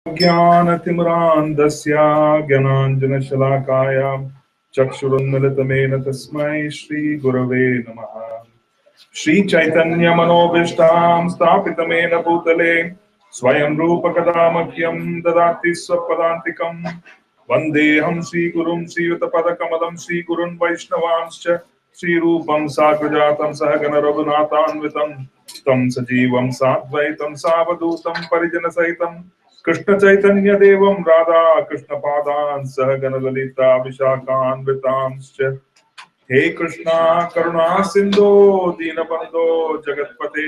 ज्ञानतिमिरान्धस्य ज्ञानाञ्जनशलाकाय चक्षुरुन्मिलितमेन तस्मै श्रीगुरवे नमः। श्रीचैतन्यमनोभीष्टां स्थापितमेन भूतले स्वयं रूपकदा मह्यं ददाति स्वपदान्तिकं। वन्देऽहं श्रीगुरुं श्रीयुतपदकमलं श्रीगुरुन् वैष्णवांश्च श्रीरूपं साग्रजातं सहगण रघुनाथान्वितं तं सजीवं साद्वैतं सावधूतं परिजनसहितं कृष्ण चैतन्य देवं राधा कृष्ण पादान् सहगण ललिता विशाखान्वितांश्च। हे कृष्णा करुणा सिंधो दीनबंधो जगत्पते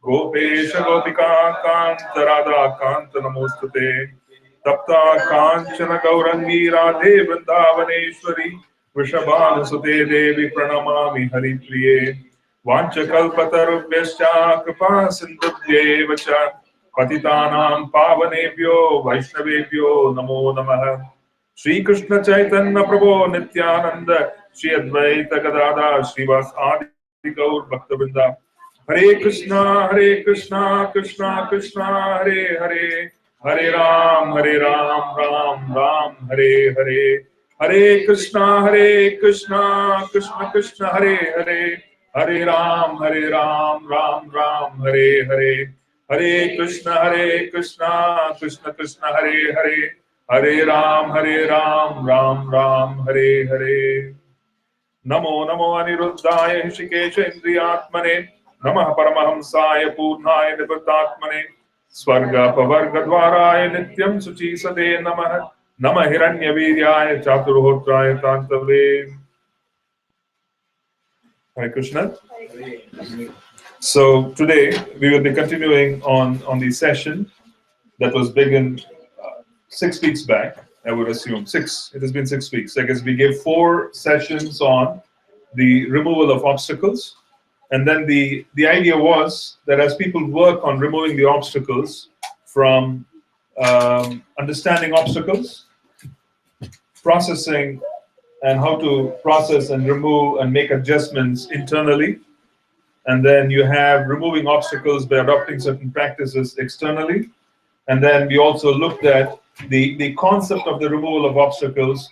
गोपेश गोपिका कांत राधा कांत नमोस्तुते। तप्ता कांचन गौरंगी राधे वृंदावनेश्वरी वृषभानुसुते देवी प्रणमामि हरिप्रिये। वाञ्छकल्पतरुभ्यश्च कृपा सिन्धुभ्येव च पतितानां पावनेभ्यो वैष्णवेभ्यो नमो नमः। श्री कृष्ण चैतन्य प्रभो नित्यानंद श्री अद्वैत गदाधर श्रीवास आदि गौर भक्तवृंदा। हरे कृष्णा कृष्णा कृष्णा हरे हरे, हरे राम राम राम हरे हरे। हरे कृष्णा कृष्णा कृष्ण हरे हरे, हरे राम राम राम हरे हरे। हरे कृष्णा कृष्ण हरे हरे, हरे राम राम राम हरे हरे। नमो नमो अनिरुद्धाय ऋषिकेश इंद्रियात्मने नमः परमहंसाय पूर्णाय निवृत्तात्मने स्वर्गपवर्गद्वाराय नित्यं शुचिसदे नमः। नमः हिरण्यवीर्याय चातुर्होत्राय तान्तवे। Hare Krishna. So today we will be continuing on the session that was begun 6 weeks back. I would assume six. It has been 6 weeks. I guess we gave 4 sessions on the removal of obstacles, and then the idea was that as people work on removing the obstacles from understanding obstacles, processing, and how to process and remove and make adjustments internally. And then you have removing obstacles by adopting certain practices externally. And then we also looked at the concept of the removal of obstacles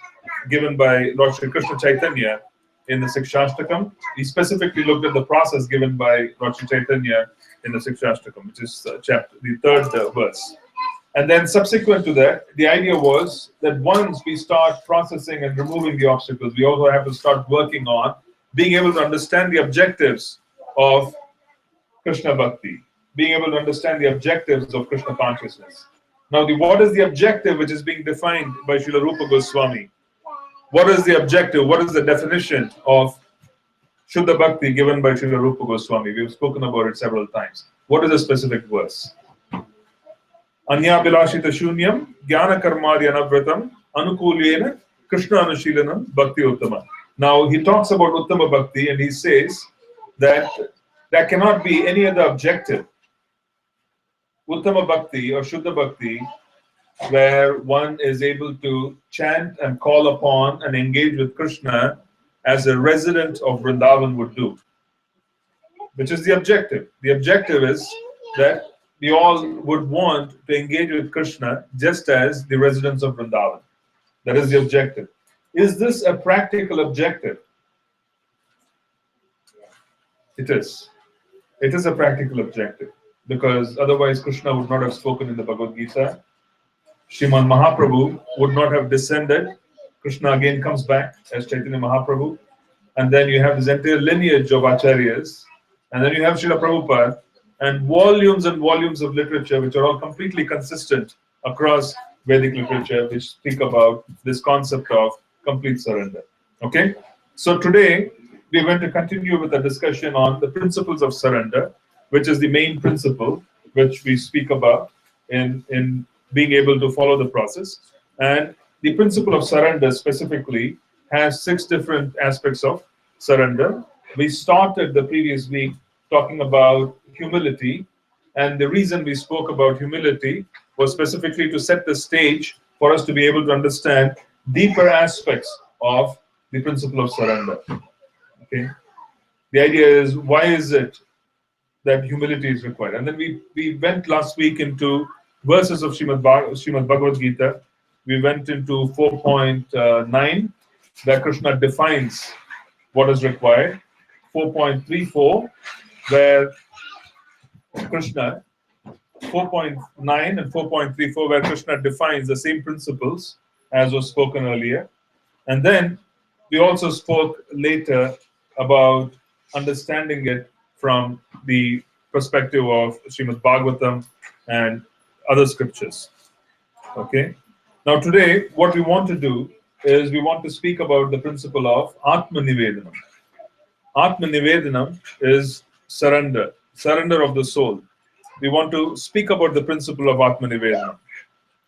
given by Lord Sri Krishna Chaitanya in the Sikshashtakam. We specifically looked at the process given by Lord Sri Chaitanya in the Sikshashtakam, which is chapter, the third verse. And then subsequent to that, the idea was that once we start processing and removing the obstacles, we also have to start working on being able to understand the objectives of Krishna Bhakti, being able to understand the objectives of Krishna consciousness. Now, what is the objective which is being defined by Srila Rupa Goswami? What is the objective? What is the definition of Shuddha Bhakti given by Srila Rupa Goswami? We've spoken about it several times. What is the specific verse? Anya Bilashita Shunyam, Jnana Karmadi Anavratam, Anukulyena, Krishna Anushilanam, Bhakti Uttama. Now, he talks about Uttama Bhakti and he says that there cannot be any other objective. Uttama Bhakti or Shuddha Bhakti, where one is able to chant and call upon and engage with Krishna as a resident of Vrindavan would do, which is the objective. The objective is that we all would want to engage with Krishna just as the residents of Vrindavan. That is the objective. Is this a practical objective? It is. It is a practical objective, because otherwise Krishna would not have spoken in the Bhagavad Gita. Sriman Mahaprabhu would not have descended. Krishna again comes back as Chaitanya Mahaprabhu. And then you have this entire lineage of acharyas. And then you have Srila Prabhupada and volumes of literature which are all completely consistent across Vedic literature, which speak about this concept of complete surrender. Okay? So today we're going to continue with a discussion on the principles of surrender, which is the main principle which we speak about in being able to follow the process. And the principle of surrender specifically has 6 different aspects of surrender. We started the previous week talking about humility, and the reason we spoke about humility was specifically to set the stage for us to be able to understand deeper aspects of the principle of surrender. Okay, the idea is, why is it that humility is required? And then we went last week into verses of Srimad Bhagavad Gita, we went into 4.9, where Krishna defines what is required. 4.34, where Krishna, 4.9 and 4.34, where Krishna defines the same principles as was spoken earlier. And then we also spoke later about understanding it from the perspective of Srimad Bhagavatam and other scriptures. Okay. Now today, what we want to do is we want to speak about the principle of Atma Nivedana. Atma Nivedana is surrender, surrender of the soul. We want to speak about the principle of Atma Nivedana.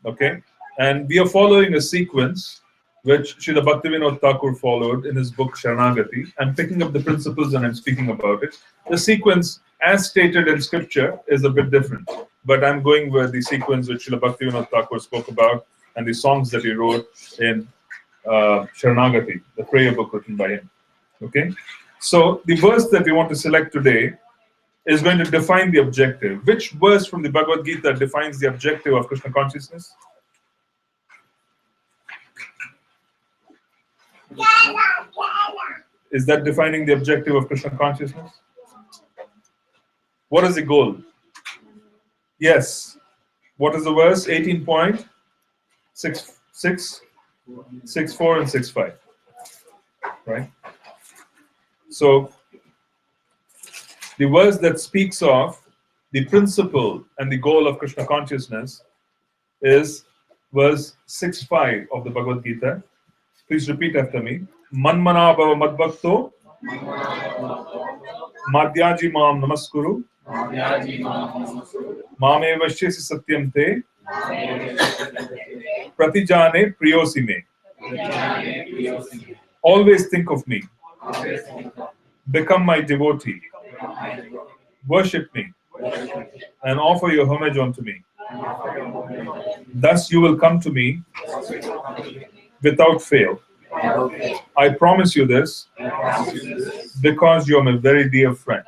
Okay? And we are following a sequence which Srila Bhaktivinoda Thakur followed in his book Saranagati. I'm picking up the principles and I'm speaking about it. The sequence, as stated in scripture, is a bit different. But I'm going with the sequence which Srila Bhaktivinoda Thakur spoke about and the songs that he wrote in Saranagati, the prayer book written by him. Okay? So the verse that we want to select today is going to define the objective. Which verse from the Bhagavad Gita defines the objective of Krishna consciousness? Is that defining the objective of Krishna consciousness? What is the goal? Yes. What is the verse? 18.66, 64 and 65. Right? So the verse that speaks of the principle and the goal of Krishna consciousness is verse 6.5 of the Bhagavad Gita. Please repeat after me. Manmana bhava madbhakto madhyaji mam namaskuru mame vashyasi satyam te pratijane priyosi me. Always think of me. Become my devotee. Worship me and offer your homage unto me. Thus you will come to me without fail. I promise you this because you are my very dear friend.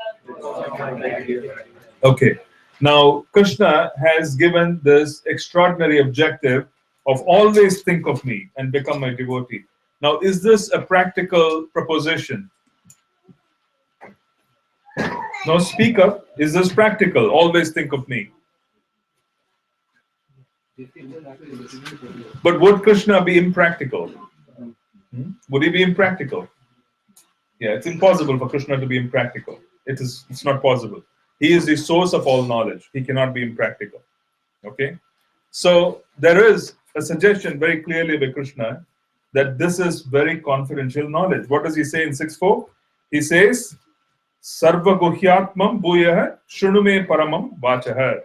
Okay. Now, Krishna has given this extraordinary objective of always think of me and become my devotee. Now, is this a practical proposition? Now, speak up. Is this practical? Always think of me. But would Krishna be impractical? Would he be impractical? Yeah, it's impossible for Krishna to be impractical. It's not possible. He is the source of all knowledge. He cannot be impractical. Okay? So there is a suggestion very clearly by Krishna that this is very confidential knowledge. What does he say in 6.4? He says, Sarva guhyatmam bhuyah shrunume paramam vachah.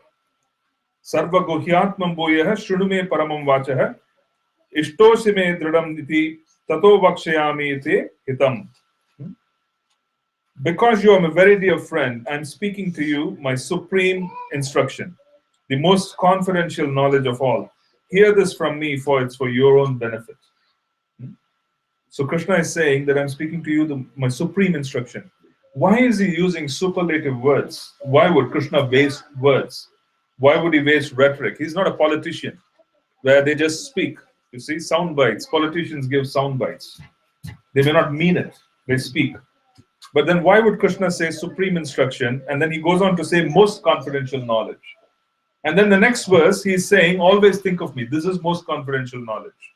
Sarva guhyatmam bhuyah shrunume paramam vachah. Ishtosime dridam iti tato vakshayami ite hitam. Because you are my very dear friend, I am speaking to you my supreme instruction, the most confidential knowledge of all. Hear this from me, for it's for your own benefit. So Krishna is saying that I'm speaking to you my supreme instruction. Why is he using superlative words? Why would Krishna waste words? Why would he waste rhetoric? He's not a politician where they just speak. You see, sound bites. Politicians give sound bites. They may not mean it. They speak. But then why would Krishna say supreme instruction? And then he goes on to say most confidential knowledge. And then the next verse, he is saying, always think of me. This is most confidential knowledge.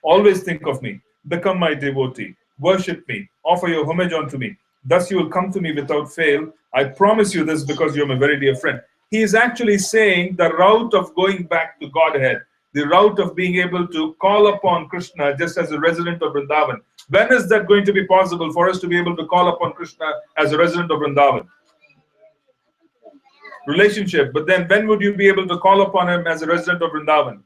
Always think of me. Become my devotee. Worship me. Offer your homage unto me. Thus you will come to me without fail. I promise you this because you're my very dear friend. He is actually saying the route of going back to Godhead, the route of being able to call upon Krishna just as a resident of Vrindavan. When is that going to be possible for us to be able to call upon Krishna as a resident of Vrindavan? Relationship. But then when would you be able to call upon him as a resident of Vrindavan?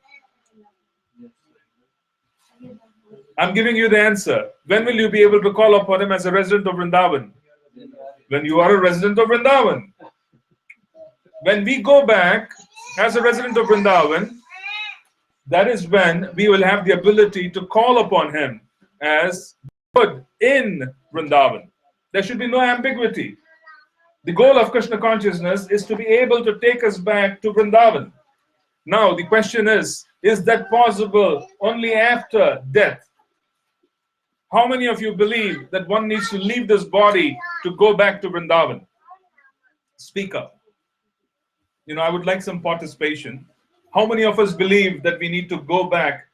I'm giving you the answer. When will you be able to call upon him as a resident of Vrindavan? When you are a resident of Vrindavan. When we go back as a resident of Vrindavan, that is when we will have the ability to call upon him as God in Vrindavan. There should be no ambiguity. The goal of Krishna consciousness is to be able to take us back to Vrindavan. Now the question is that possible only after death? How many of you believe that one needs to leave this body to go back to Vrindavan? Speak up. I would like some participation. How many of us believe that we need to go back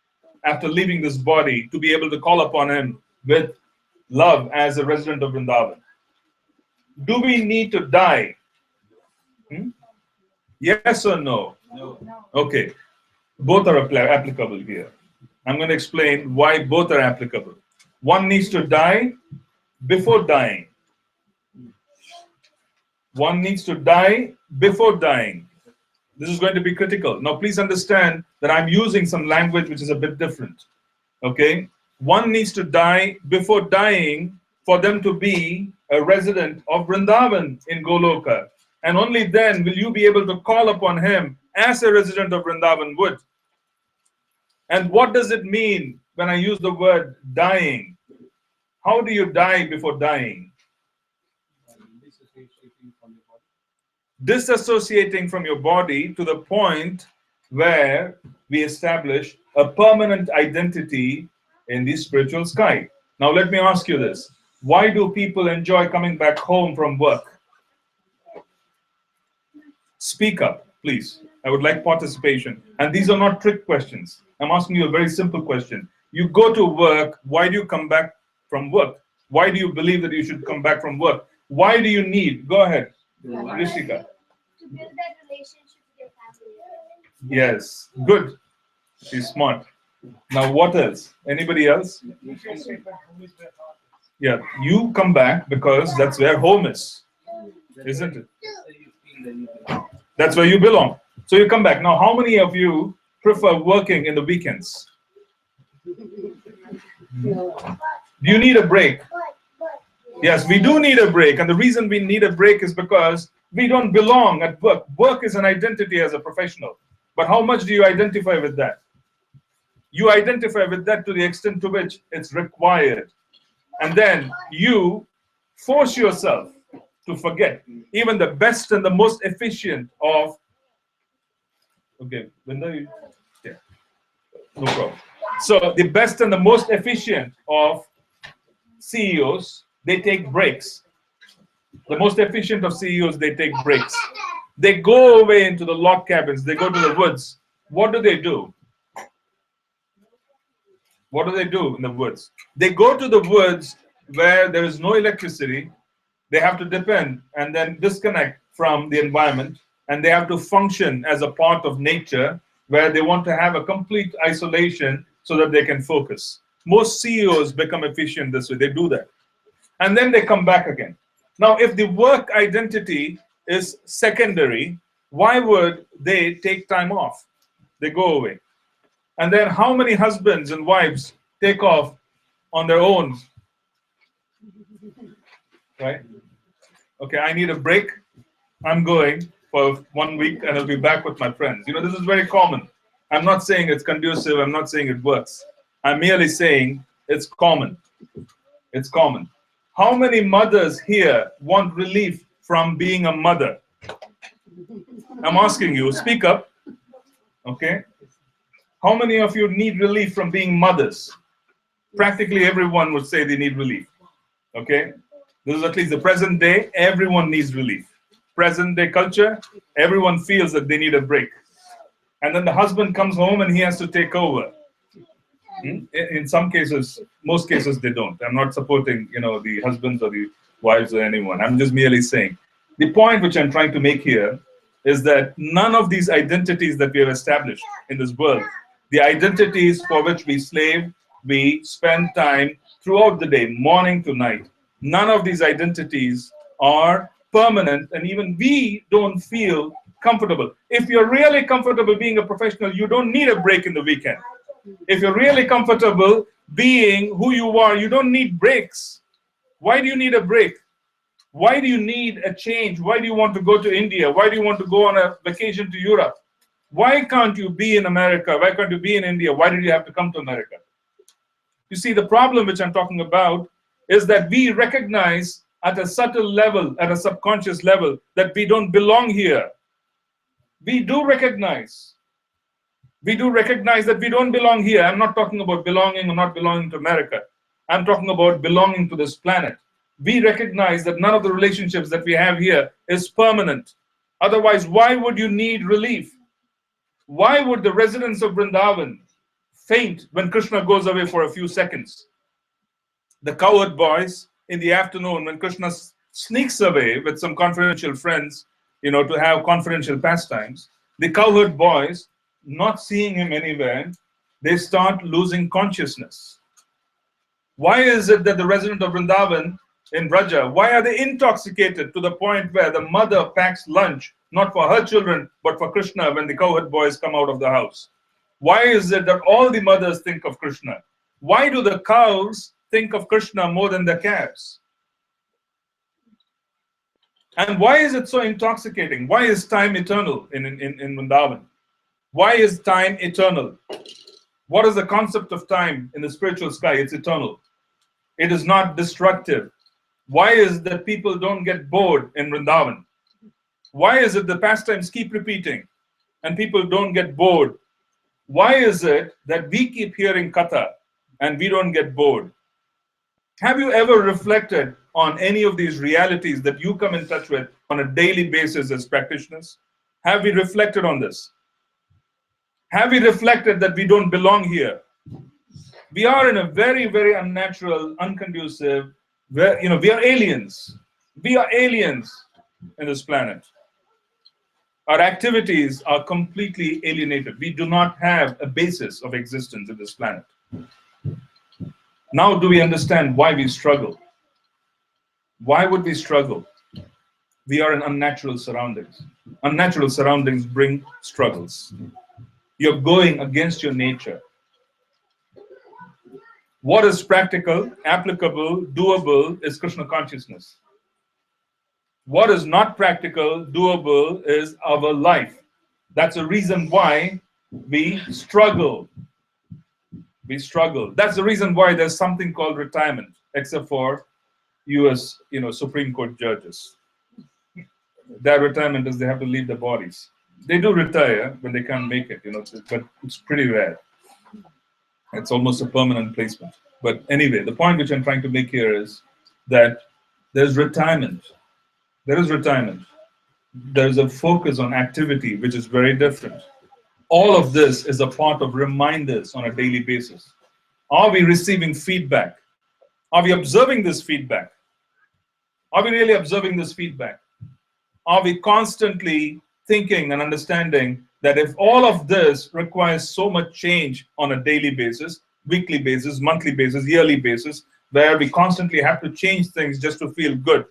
after leaving this body to be able to call upon him with love as a resident of Vrindavan? Do we need to die? Yes or no? No. Okay. Both are applicable here. I'm going to explain why both are applicable. One needs to die before dying. One needs to die before dying. This is going to be critical. Now, please understand that I'm using some language which is a bit different. Okay? One needs to die before dying for them to be a resident of Vrindavan in Goloka. And only then will you be able to call upon him as a resident of Vrindavan would. And what does it mean when I use the word dying? How do you die before dying? Disassociating from your body to the point where we establish a permanent identity in the spiritual sky. Now let me ask you this. Why do people enjoy coming back home from work? Speak up, please. I would like participation. And these are not trick questions. I'm asking you a very simple question. You go to work. Why do you come back from work? Why do you believe that you should come back from work? Why do you need? Go ahead, Rishika. To build that relationship with your family. Yes, good. She's smart. Now, what else? Anybody else? Yeah, you come back because that's where home is, isn't it? That's where you belong. So you come back. Now, how many of you prefer working in the weekends? Do you need a break? Yes, we do need a break. And the reason we need a break is because we don't belong at work. Work is an identity as a professional. But how much do you identify with that? You identify with that to the extent to which it's required. And then you force yourself to forget even the best and the most efficient of... Okay, Vinda, yeah, no problem. So the best and the most efficient of CEOs, they take breaks. The most efficient of CEOs, they take breaks. They go away into the log cabins. They go to the woods. What do? What do they do in the woods? They go to the woods where there is no electricity. They have to depend and then disconnect from the environment. And they have to function as a part of nature where they want to have a complete isolation so that they can focus. Most CEOs become efficient this way. They do that. And then they come back again. Now, if the work identity is secondary, why would they take time off? They go away. And then how many husbands and wives take off on their own? Right? Okay, I need a break. I'm going for 1 week and I'll be back with my friends. This is very common. I'm not saying it's conducive. I'm not saying it works. I'm merely saying it's common. It's common. How many mothers here want relief from being a mother? I'm asking you, speak up. Okay? How many of you need relief from being mothers? Practically everyone would say they need relief. Okay? This is at least the present day. Everyone needs relief. Present day culture, everyone feels that they need a break. And then the husband comes home and he has to take over. In some cases, most cases they don't. I'm not supporting, the husbands or the wives or anyone. I'm just merely saying. The point which I'm trying to make here is that none of these identities that we have established in this world, the identities for which we slave, we spend time throughout the day, morning to night, none of these identities are permanent, and even we don't feel comfortable. If you're really comfortable being a professional, you don't need a break in the weekend. If you're really comfortable being who you are, you don't need breaks. Why do you need a break? Why do you need a change? Why do you want to go to India? Why do you want to go on a vacation to Europe? Why can't you be in America? Why can't you be in India? Why did you have to come to America? You see, the problem which I'm talking about is that we recognize at a subtle level, at a subconscious level, that we don't belong here. We do recognize. We do recognize that we don't belong here. I'm not talking about belonging or not belonging to America. I'm talking about belonging to this planet. We recognize that none of the relationships that we have here is permanent. Otherwise, why would you need relief? Why would the residents of Vrindavan faint when Krishna goes away for a few seconds? The cowherd boys in the afternoon, when Krishna sneaks away with some confidential friends, to have confidential pastimes, the cowherd boys, not seeing him anywhere, they start losing consciousness. Why is it that the resident of Vrindavan in Braja, why are they intoxicated to the point where the mother packs lunch, not for her children, but for Krishna when the cowherd boys come out of the house? Why is it that all the mothers think of Krishna? Why do the cows think of Krishna more than the calves? And why is it so intoxicating? Why is time eternal in Vrindavan? Why is time eternal? What is the concept of time in the spiritual sky? It's eternal. It is not destructive. Why is it that people don't get bored in Vrindavan? Why is it the pastimes keep repeating and people don't get bored? Why is it that we keep hearing katha and we don't get bored? Have you ever reflected on any of these realities that you come in touch with on a daily basis as practitioners? Have we reflected on this? Have we reflected that we don't belong here? We are in a very, very unnatural, unconducive, we are aliens. We are aliens in this planet. Our activities are completely alienated. We do not have a basis of existence in this planet. Now do we understand why we struggle? Why would we struggle? We are in unnatural surroundings. Unnatural surroundings bring struggles. You're going against your nature. What is practical, applicable, doable is Krishna consciousness. What is not practical, doable is our life. That's the reason why we struggle. We struggle. That's the reason why there's something called retirement, except for US, Supreme Court judges. Their retirement is they have to leave their bodies. They do retire when they can't make it, but it's pretty rare. It's almost a permanent placement. But anyway, the point which I'm trying to make here is that there's retirement. There is retirement. There's a focus on activity, which is very different. All of this is a part of reminders on a daily basis. Are we receiving feedback? Are we observing this feedback? Are we really observing this feedback? Are we constantly thinking and understanding that if all of this requires so much change on a daily basis, weekly basis, monthly basis, yearly basis, where we constantly have to change things just to feel good,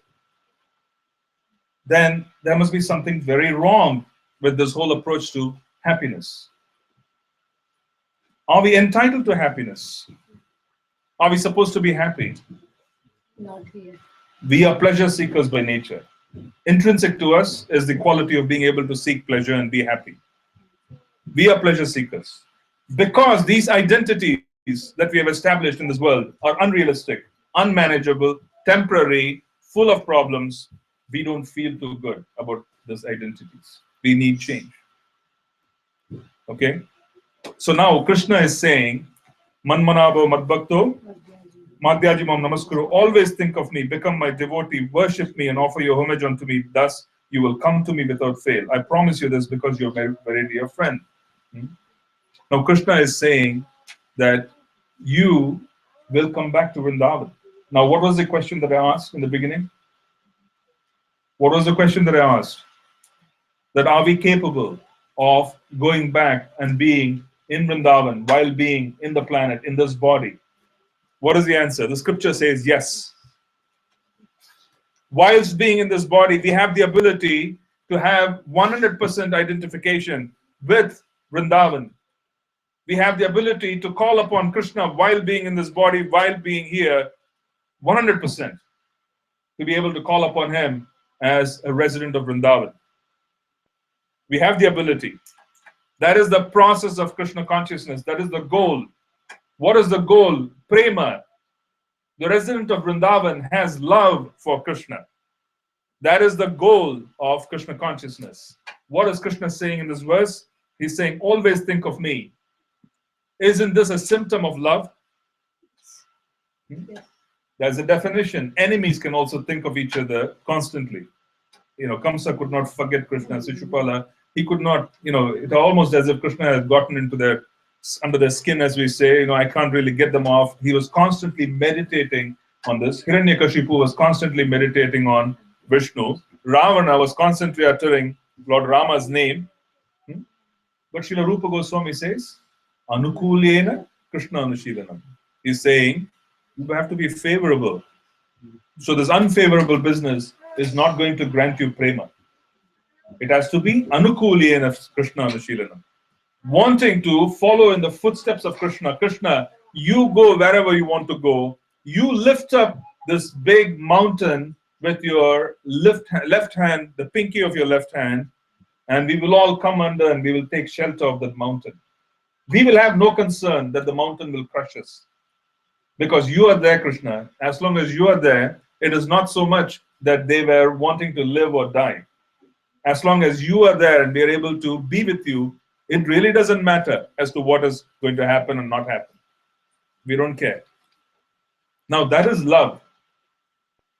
then there must be something very wrong with this whole approach to happiness. Are we entitled to happiness? Are we supposed to be happy? Not here. We are pleasure seekers by nature. Intrinsic to us is the quality of being able to seek pleasure and be happy. We are pleasure seekers. Because these identities that we have established in this world are unrealistic, unmanageable, temporary, full of problems, we don't feel too good about these identities. We need change. Okay? So now Krishna is saying, Manmanabo Madbhakto, Madhyajimam Namaskuru, always think of me, become my devotee, worship me and offer your homage unto me. Thus, you will come to me without fail. I promise you this because you're my very dear friend. Now, Krishna is saying that you will come back to Vrindavan. Now, what was the question that I asked in the beginning? What was the question that I asked? That are we capable of going back and being in Vrindavan while being in the planet, in this body? What is the answer? The scripture says yes. Whilst being in this body, we have the ability to have 100% identification with Vrindavan. We have the ability to call upon Krishna while being in this body, while being here, 100%. To be able to call upon him as a resident of Vrindavan. We have the ability. That is the process of Krishna consciousness. That is the goal. What is the goal? Prema. The resident of Vrindavan has love for Krishna. That is the goal of Krishna consciousness. What is Krishna saying in this verse? He's saying, always think of me. Isn't this a symptom of love? There's a definition. Enemies can also think of each other constantly. Kamsa could not forget Krishna. Shishupala, he could not, it's almost as if Krishna has gotten under their skin, as we say. I can't really get them off. He was constantly meditating on this. Hiranyakashipu was constantly meditating on Vishnu. Ravana was constantly uttering Lord Rama's name. But Srila Rupa Goswami says, Anukulena Krishna Anushilanam. He's saying, you have to be favorable. So this unfavorable business is not going to grant you prema. It has to be Anukulena Krishna Anushilanam. Wanting to follow in the footsteps of Krishna. Krishna, you go wherever you want to go. You lift up this big mountain with your left hand, the pinky of your left hand, and we will all come under and we will take shelter of that mountain. We will have no concern that the mountain will crush us. Because you are there, Krishna. As long as you are there, it is not so much that they were wanting to live or die. As long as you are there and we are able to be with you, it really doesn't matter as to what is going to happen or not happen. We don't care. Now that is love.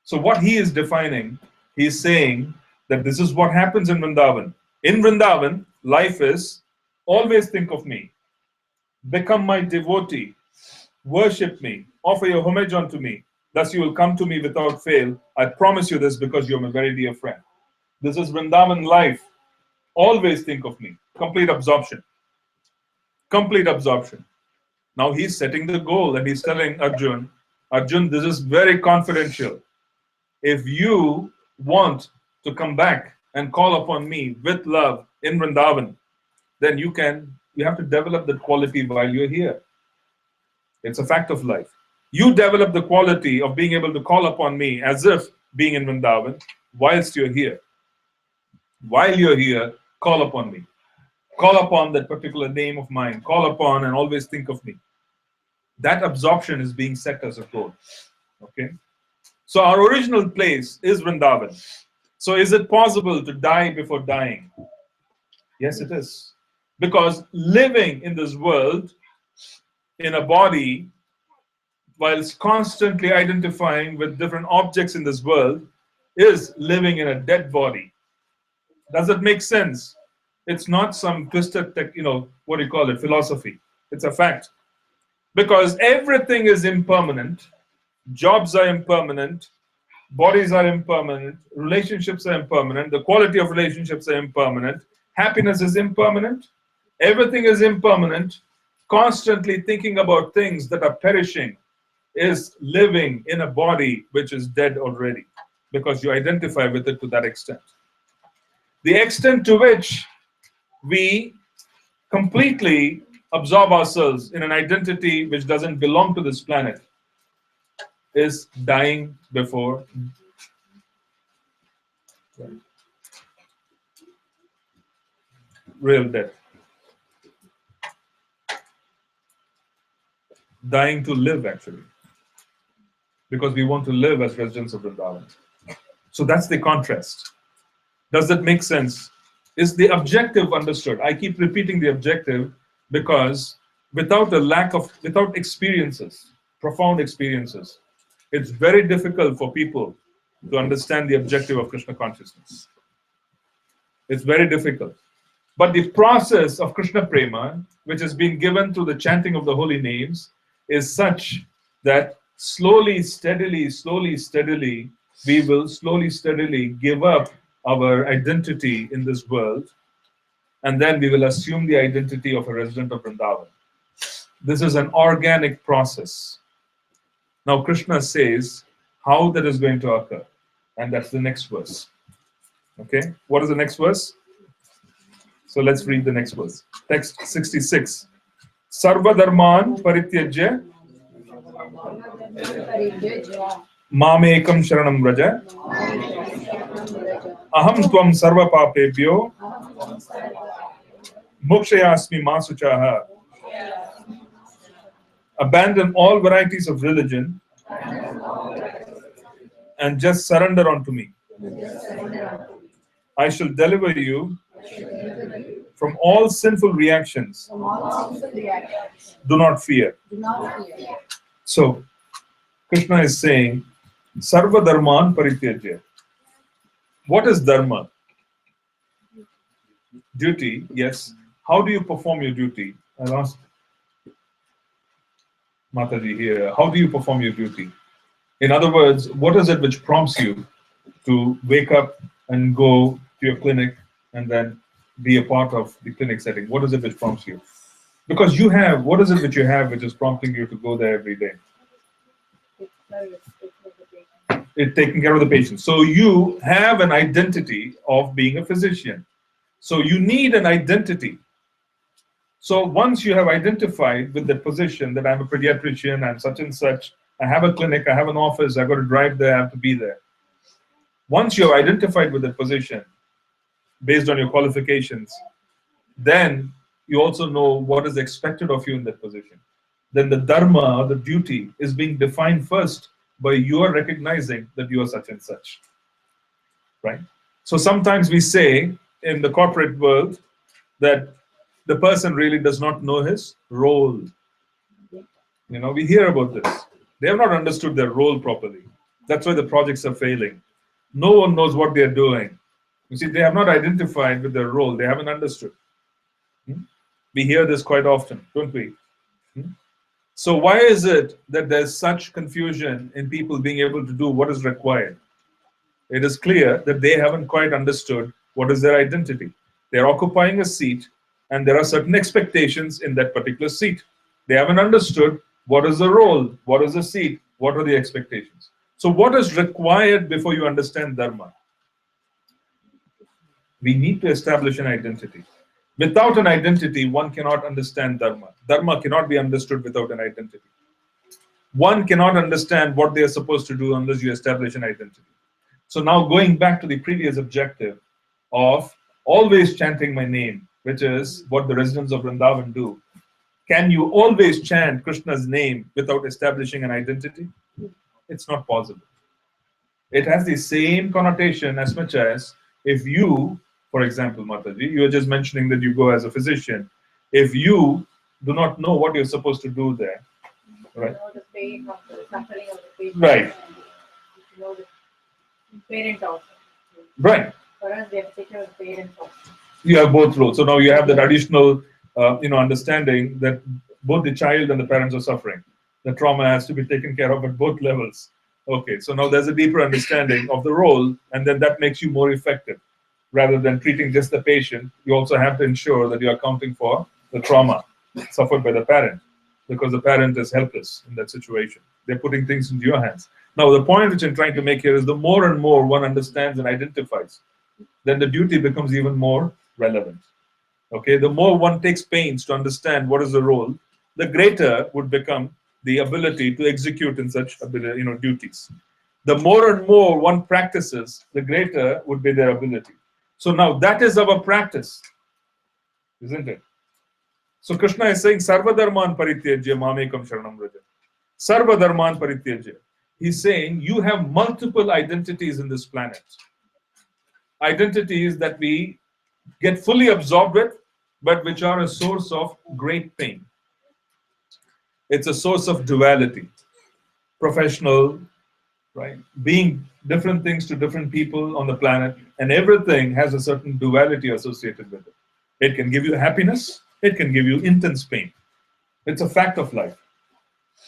So what he is defining, he is saying that this is what happens in Vrindavan. In Vrindavan, life is always think of me. Become my devotee. Worship me. Offer your homage unto me. Thus you will come to me without fail. I promise you this because you are my very dear friend. This is Vrindavan life. Always think of me. Complete absorption. Complete absorption. Now he's setting the goal and he's telling Arjun, this is very confidential. If you want to come back and call upon me with love in Vrindavan, then you have to develop that quality while you're here. It's a fact of life. You develop the quality of being able to call upon me as if being in Vrindavan whilst you're here. While you're here, call upon me. Call upon that particular name of mine. Call upon and always think of me. That absorption is being set as a goal. Okay? So our original place is Vrindavan. So is it possible to die before dying? Yes, it is. Because living in this world, in a body, whilst constantly identifying with different objects in this world, is living in a dead body. Does it make sense? It's not some twisted, philosophy. It's a fact. Because everything is impermanent. Jobs are impermanent. Bodies are impermanent. Relationships are impermanent. The quality of relationships are impermanent. Happiness is impermanent. Everything is impermanent. Constantly thinking about things that are perishing is living in a body which is dead already, because you identify with it to that extent. The extent to which we completely absorb ourselves in an identity which doesn't belong to this planet is dying before real death. Dying to live, actually. Because we want to live as residents of Vrindavan. So that's the contrast. Does that make sense? Is the objective understood? I keep repeating the objective because without experiences, profound experiences, it's very difficult for people to understand the objective of Krishna consciousness. It's very difficult. But the process of Krishna Prema, which has been given through the chanting of the holy names, is such that slowly, steadily, we will slowly, steadily give up our identity in this world, and then we will assume the identity of a resident of Vrindavan. This is an organic process. Now Krishna says how that is going to occur, and that's the next verse. Okay, what is the next verse? So let's read the next verse. Text 66. Sarva dharman parityajya mamekam sharanam vraja aham tvam sarva papebhyo mokshayasmi masuchaha. Abandon all varieties of religion and just surrender unto me. I shall deliver you from all sinful reactions, from all sinful reactions. do not fear. Do not fear. So, Krishna is saying, Sarva Dharman Parityajya. What is Dharma? Duty, yes. How do you perform your duty? I'll ask Mataji here. How do you perform your duty? In other words, what is it which prompts you to wake up and go to your clinic and then be a part of the clinic setting? What is it which prompts you? Because you have, what is it which you have which is prompting you to go there every day? It's taking care of the patient. So you have an identity of being a physician. So you need an identity. So once you have identified with the position that I'm a pediatrician, I'm such and such, I have a clinic, I have an office, I've got to drive there, I have to be there. Once you're identified with the position, based on your qualifications, then you also know what is expected of you in that position. Then the dharma, or the duty, is being defined first by your recognizing that you are such and such. Right? So sometimes we say in the corporate world that the person really does not know his role. You know, we hear about this. They have not understood their role properly. That's why the projects are failing. No one knows what they are doing. You see, they have not identified with their role. They haven't understood. We hear this quite often, don't we? So why is it that there's such confusion in people being able to do what is required? It is clear that they haven't quite understood what is their identity. They're occupying a seat, and there are certain expectations in that particular seat. They haven't understood what is the role, what is the seat, what are the expectations. So what is required before you understand Dharma? We need to establish an identity. Without an identity, one cannot understand Dharma. Dharma cannot be understood without an identity. One cannot understand what they are supposed to do unless you establish an identity. So now going back to the previous objective of always chanting my name, which is what the residents of Vrindavan do. Can you always chant Krishna's name without establishing an identity? It's not possible. It has the same connotation as much as if you, for example, Mataji, you are just mentioning that you go as a physician. If you do not know what you're supposed to do there, right? You know the pain of the suffering of the patient. Right. You know the parent also. Right. For us, we have to take care of the parents also. You have both roles. So now you have that additional, understanding that both the child and the parents are suffering. The trauma has to be taken care of at both levels. Okay, so now there's a deeper understanding of the role, and then that makes you more effective. Rather than treating just the patient, you also have to ensure that you are accounting for the trauma suffered by the parent, because the parent is helpless in that situation. They're putting things into your hands. Now, the point which I'm trying to make here is the more and more one understands and identifies, then the duty becomes even more relevant. Okay, the more one takes pains to understand what is the role, the greater would become the ability to execute in such duties. The more and more one practices, the greater would be their ability. So now that is our practice, isn't it? So Krishna is saying, Sarva Dharman Parityajya Mamekam Sharanam Vraja. Sarva Dharman Parityajya. He's saying you have multiple identities in this planet. Identities that we get fully absorbed with, but which are a source of great pain. It's a source of duality. Professional, right? Being different things to different people on the planet, and everything has a certain duality associated with it. It can give you happiness, it can give you intense pain. It's a fact of life.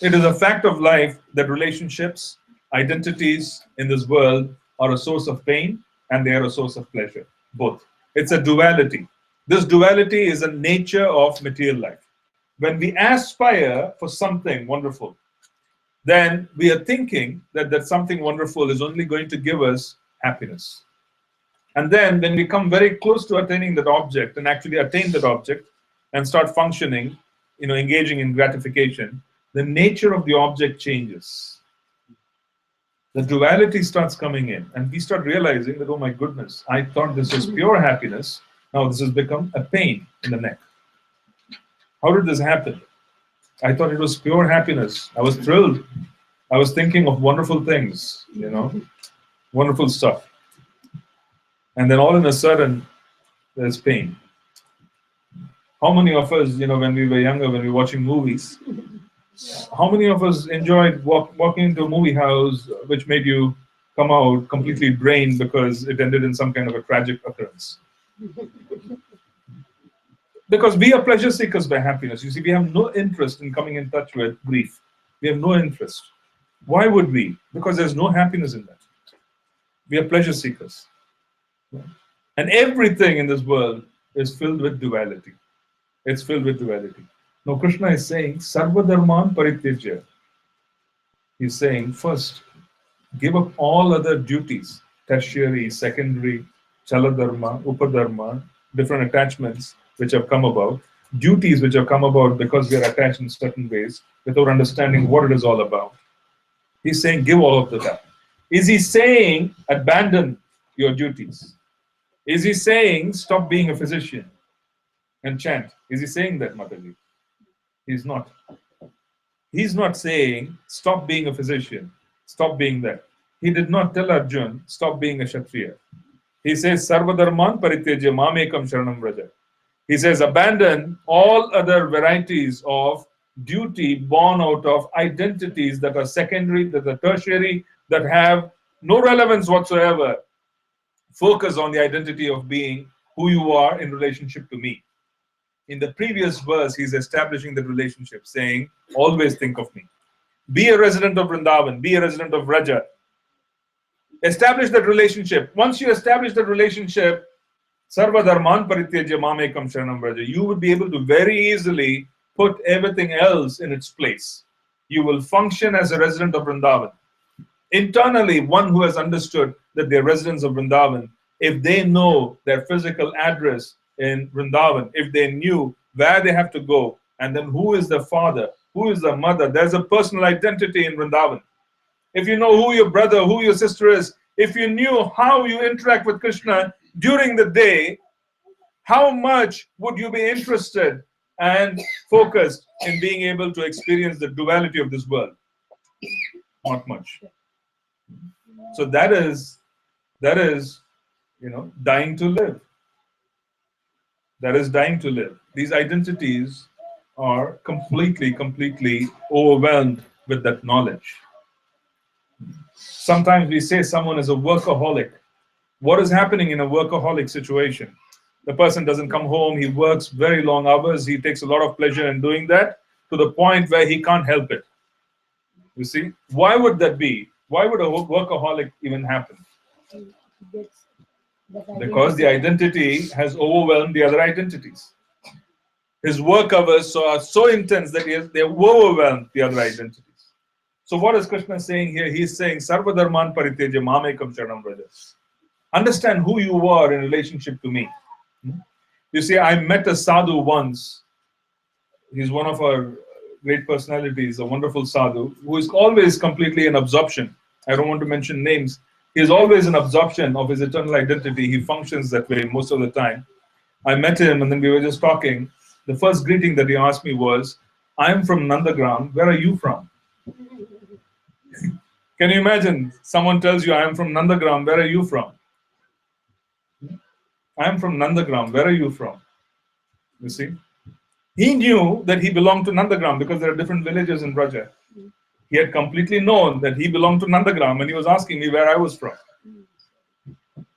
It is a fact of life that relationships, identities in this world are a source of pain and they are a source of pleasure, both. It's a duality. This duality is a nature of material life. When we aspire for something wonderful, then we are thinking that that something wonderful is only going to give us happiness. And then when we come very close to attaining that object and actually attain that object and start functioning, engaging in gratification, the nature of the object changes. The duality starts coming in, and we start realizing that, oh my goodness, I thought this was pure happiness. Now this has become a pain in the neck. How did this happen? I thought it was pure happiness. I was thrilled. I was thinking of wonderful things, wonderful stuff. And then all in a sudden, there's pain. How many of us, when we were younger, when we were watching movies, how many of us enjoyed walking into a movie house which made you come out completely drained because it ended in some kind of a tragic occurrence? Because we are pleasure seekers by happiness. You see, we have no interest in coming in touch with grief. We have no interest. Why would we? Because there's no happiness in that. We are pleasure seekers. And everything in this world is filled with duality. It's filled with duality. Now Krishna is saying, Sarva Dharman Parityajya. He's saying, first, give up all other duties, tertiary, secondary, Chala Dharma, Upadharma, different attachments which have come about, duties which have come about because we are attached in certain ways without understanding what it is all about. He's saying, give all of that up. Is he saying, abandon your duties? Is he saying, stop being a physician and chant? Is he saying that, Mataji? He's not. He's not saying, stop being a physician, stop being that. He did not tell Arjun, stop being a Kshatriya. He says, Sarva Dharman Parityajya Mamekam Sharanam Vraja. He says, abandon all other varieties of duty born out of identities that are secondary, that are tertiary, that have no relevance whatsoever. Focus on the identity of being who you are in relationship to me. In the previous verse, he's establishing the relationship, saying, always think of me. Be a resident of Vrindavan, be a resident of Vraja. Establish that relationship. Once you establish that relationship, Sarva Dharman Parityajya Mamekam Sharanam Vraja, you would be able to very easily put everything else in its place. You will function as a resident of Vrindavan. Internally, one who has understood that they're residents of Vrindavan, if they know their physical address in Vrindavan, if they knew where they have to go, and then who is the father, who is the mother, there's a personal identity in Vrindavan. If you know who your brother, who your sister is, if you knew how you interact with Krishna during the day, how much would you be interested and focused in being able to experience the duality of this world? Not much. So that is, dying to live. That is dying to live. These identities are completely overwhelmed with that knowledge. Sometimes we say someone is a workaholic. What is happening in a workaholic situation? The person doesn't come home, he works very long hours, he takes a lot of pleasure in doing that to the point where he can't help it. You see? Why would that be? Why would a workaholic even happen? Because the identity has overwhelmed the other identities. His work hours are so intense that they overwhelm the other identities. So what is Krishna saying here? He's saying, Sarva Dharman Parityajya Mamekam Sharanam Vraja. Understand who you are in relationship to me. You see, I met a sadhu once. He's one of our great personalities, a wonderful sadhu, who is always completely in absorption. I don't want to mention names. He is always in absorption of his eternal identity. He functions that way most of the time. I met him and then we were just talking. The first greeting that he asked me was, I am from Nandagram. Where are you from? Can you imagine? Someone tells you, I am from Nandagram. Where are you from? I am from Nandagram. Where are you from? You see? He knew that he belonged to Nandagram because there are different villages in Vraja. He had completely known that he belonged to Nandagram and he was asking me where I was from.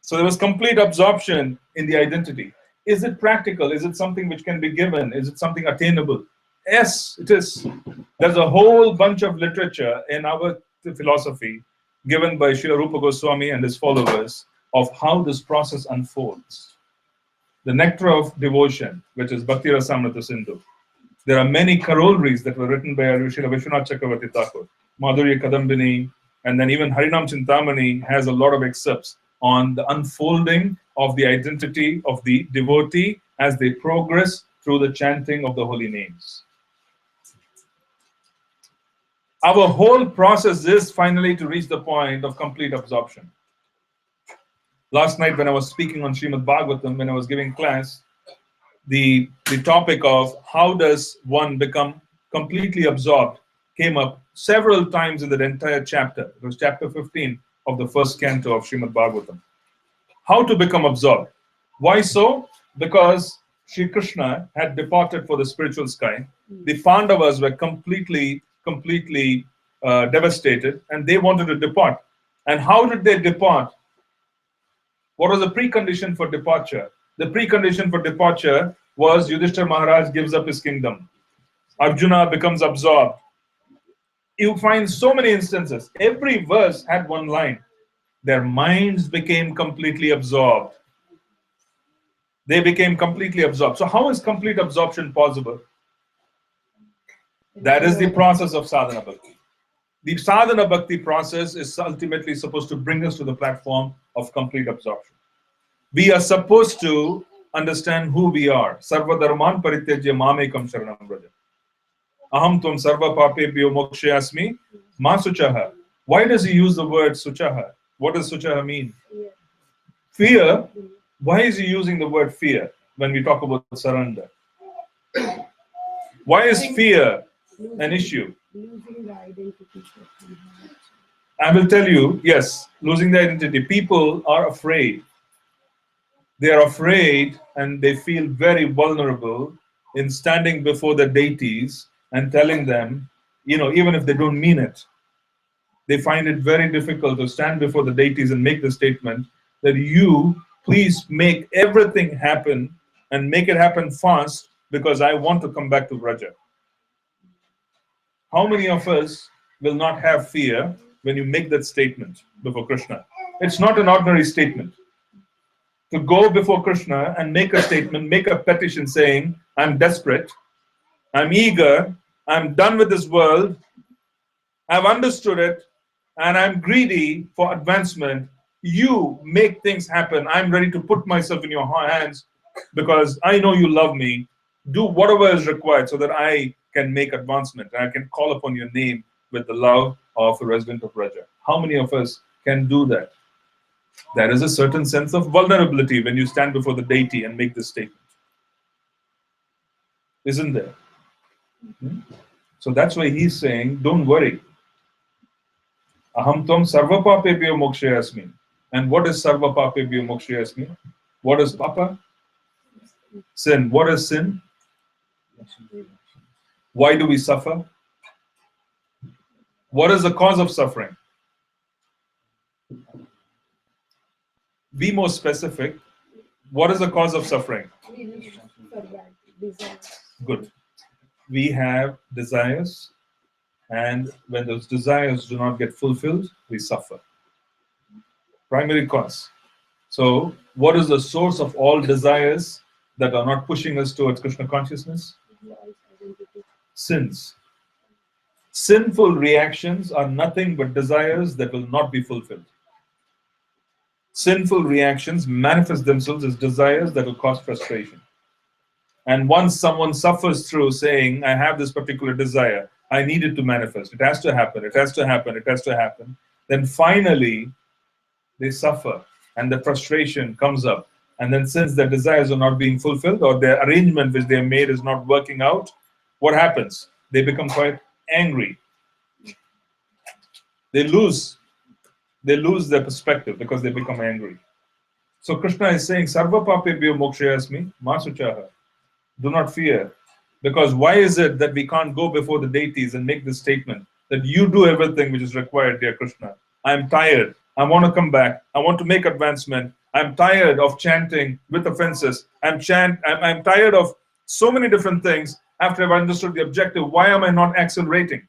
So there was complete absorption in the identity. Is it practical? Is it something which can be given? Is it something attainable? Yes, it is. There's a whole bunch of literature in our philosophy given by Srila Rupa Goswami and his followers of how this process unfolds. The nectar of devotion, which is Bhakti Rasamrita Sindhu. There are many corollaries that were written by Srila Vishwanath Chakravarti Thakur, Madhurya Kadambini, and then even Harinam Chintamani has a lot of excerpts on the unfolding of the identity of the devotee as they progress through the chanting of the holy names. Our whole process is finally to reach the point of complete absorption. Last night when I was speaking on Srimad Bhagavatam, when I was giving class, the topic of how does one become completely absorbed came up several times in that entire chapter. It was chapter 15 of the first canto of Srimad Bhagavatam. How to become absorbed. Why so? Because Shri Krishna had departed for the spiritual sky, the Pandavas were completely devastated, and they wanted to depart. And how did they depart? What was the precondition for departure? The precondition for departure was Yudhishthira Maharaj gives up his kingdom. Arjuna becomes absorbed. You find so many instances. Every verse had one line. Their minds became completely absorbed. They became completely absorbed. So how is complete absorption possible? That is the process of sadhana bhakti. The sadhana bhakti process is ultimately supposed to bring us to the platform of complete absorption. We are supposed to understand who we are. Sarva dharman parityajya mamekam sharanam vraja. Aham tvam sarva papebhyo mokshayasmi ma suchaha. Why does he use the word suchaha? What does suchaha mean? Fear. Why is he using the word fear when we talk about surrender? Why is fear an issue? Losing the identity. I will tell you, yes, losing the identity. People are afraid. They are afraid and they feel very vulnerable in standing before the deities and telling them, even if they don't mean it, they find it very difficult to stand before the deities and make the statement that you please make everything happen and make it happen fast because I want to come back to Vraja. How many of us will not have fear when you make that statement before Krishna? It's not an ordinary statement. To go before Krishna and make a statement, make a petition saying, I'm desperate, I'm eager, I'm done with this world, I've understood it, and I'm greedy for advancement. You make things happen. I'm ready to put myself in your hands because I know you love me. Do whatever is required so that I can make advancement and I can call upon your name with the love of a resident of Raja. How many of us can do that? There is a certain sense of vulnerability when you stand before the deity and make this statement. Isn't there? So that's why he's saying, don't worry. Aham tvam sarva papebhyo mokshayasmi. And what is sarva papebhyo mokshayasmi? What is papa? Sin. What is sin? Why do we suffer? What is the cause of suffering? Be more specific. What is the cause of suffering? Good. We have desires, and when those desires do not get fulfilled, we suffer. Primary cause. So, what is the source of all desires that are not pushing us towards Krishna consciousness? Sins. Sinful reactions are nothing but desires that will not be fulfilled. Sinful reactions manifest themselves as desires that will cause frustration. And once someone suffers through saying, I have this particular desire, I need it to manifest, it has to happen, it has to happen, it has to happen, then finally they suffer and the frustration comes up. And then since their desires are not being fulfilled or their arrangement which they have made is not working out, what happens? They become quite angry. They lose their perspective because they become angry. So Krishna is saying, Sarva papebhyo mokshayasmi ma suchaha. Do not fear. Because why is it that we can't go before the deities and make this statement that you do everything which is required, dear Krishna? I'm tired. I want to come back. I want to make advancement. I'm tired of chanting with offenses. I'm tired of so many different things. After I've understood the objective, why am I not accelerating?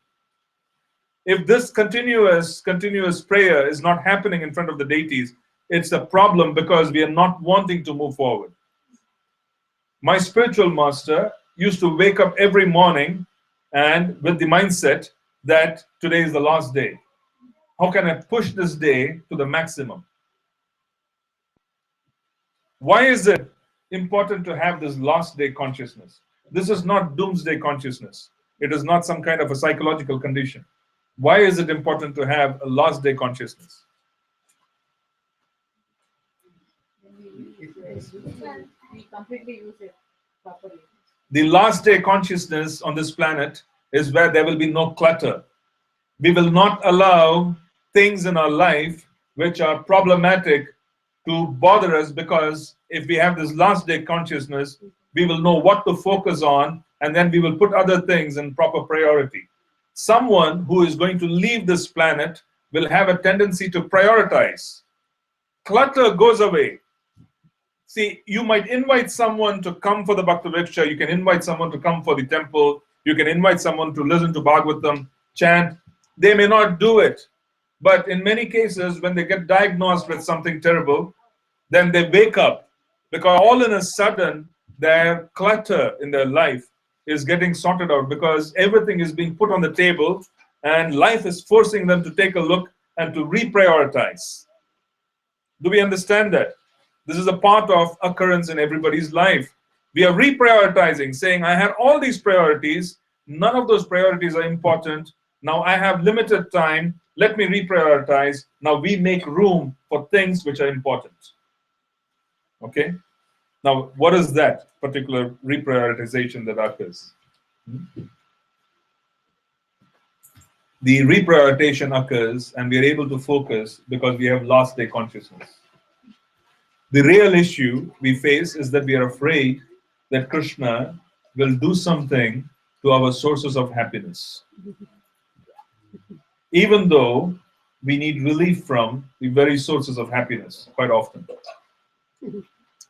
If this continuous prayer is not happening in front of the deities, it's a problem because we are not wanting to move forward. My spiritual master used to wake up every morning and with the mindset that today is the last day. How can I push this day to the maximum? Why is it important to have this last day consciousness? This is not doomsday consciousness. It is not some kind of a psychological condition. Why is it important to have a last day consciousness? We completely use it properly. The last day consciousness on this planet is where there will be no clutter. We will not allow things in our life which are problematic to bother us, because if we have this last day consciousness, we will know what to focus on, and then we will put other things in proper priority. Someone who is going to leave this planet will have a tendency to prioritize. Clutter goes away. See, you might invite someone to come for the Bhakti Vriksha, you can invite someone to come for the temple, you can invite someone to listen to Bhagavatam, chant. They may not do it. But in many cases, when they get diagnosed with something terrible, then they wake up, because all in a sudden, their clutter in their life is getting sorted out, because everything is being put on the table and life is forcing them to take a look and to reprioritize. Do we understand that? This is a part of occurrence in everybody's life. We are reprioritizing, saying, I had all these priorities, none of those priorities are important. Now I have limited time, let me reprioritize. Now we make room for things which are important. Okay? Now, what is that particular reprioritization that occurs? The reprioritization occurs and we are able to focus because we have last day consciousness. The real issue we face is that we are afraid that Krishna will do something to our sources of happiness. Even though we need relief from the very sources of happiness quite often.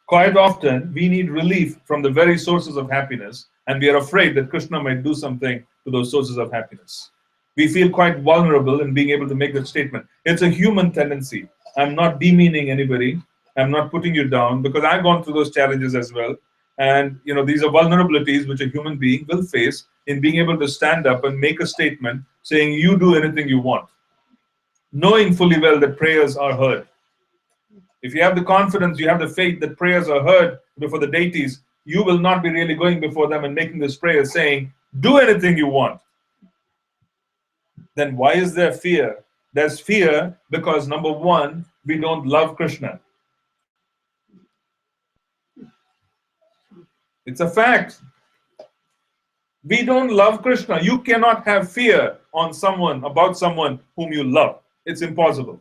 Quite often, we need relief from the very sources of happiness, and we are afraid that Krishna might do something to those sources of happiness. We feel quite vulnerable in being able to make that statement. It's a human tendency. I'm not demeaning anybody. I'm not putting you down, because I've gone through those challenges as well. And these are vulnerabilities which a human being will face in being able to stand up and make a statement saying, you do anything you want, knowing fully well that prayers are heard. If you have the confidence, you have the faith that prayers are heard before the deities, you will not be really going before them and making this prayer saying, do anything you want. Then why is there fear? There's fear because, number one, we don't love Krishna. It's a fact. We don't love Krishna. You cannot have fear on someone, about someone whom you love. It's impossible.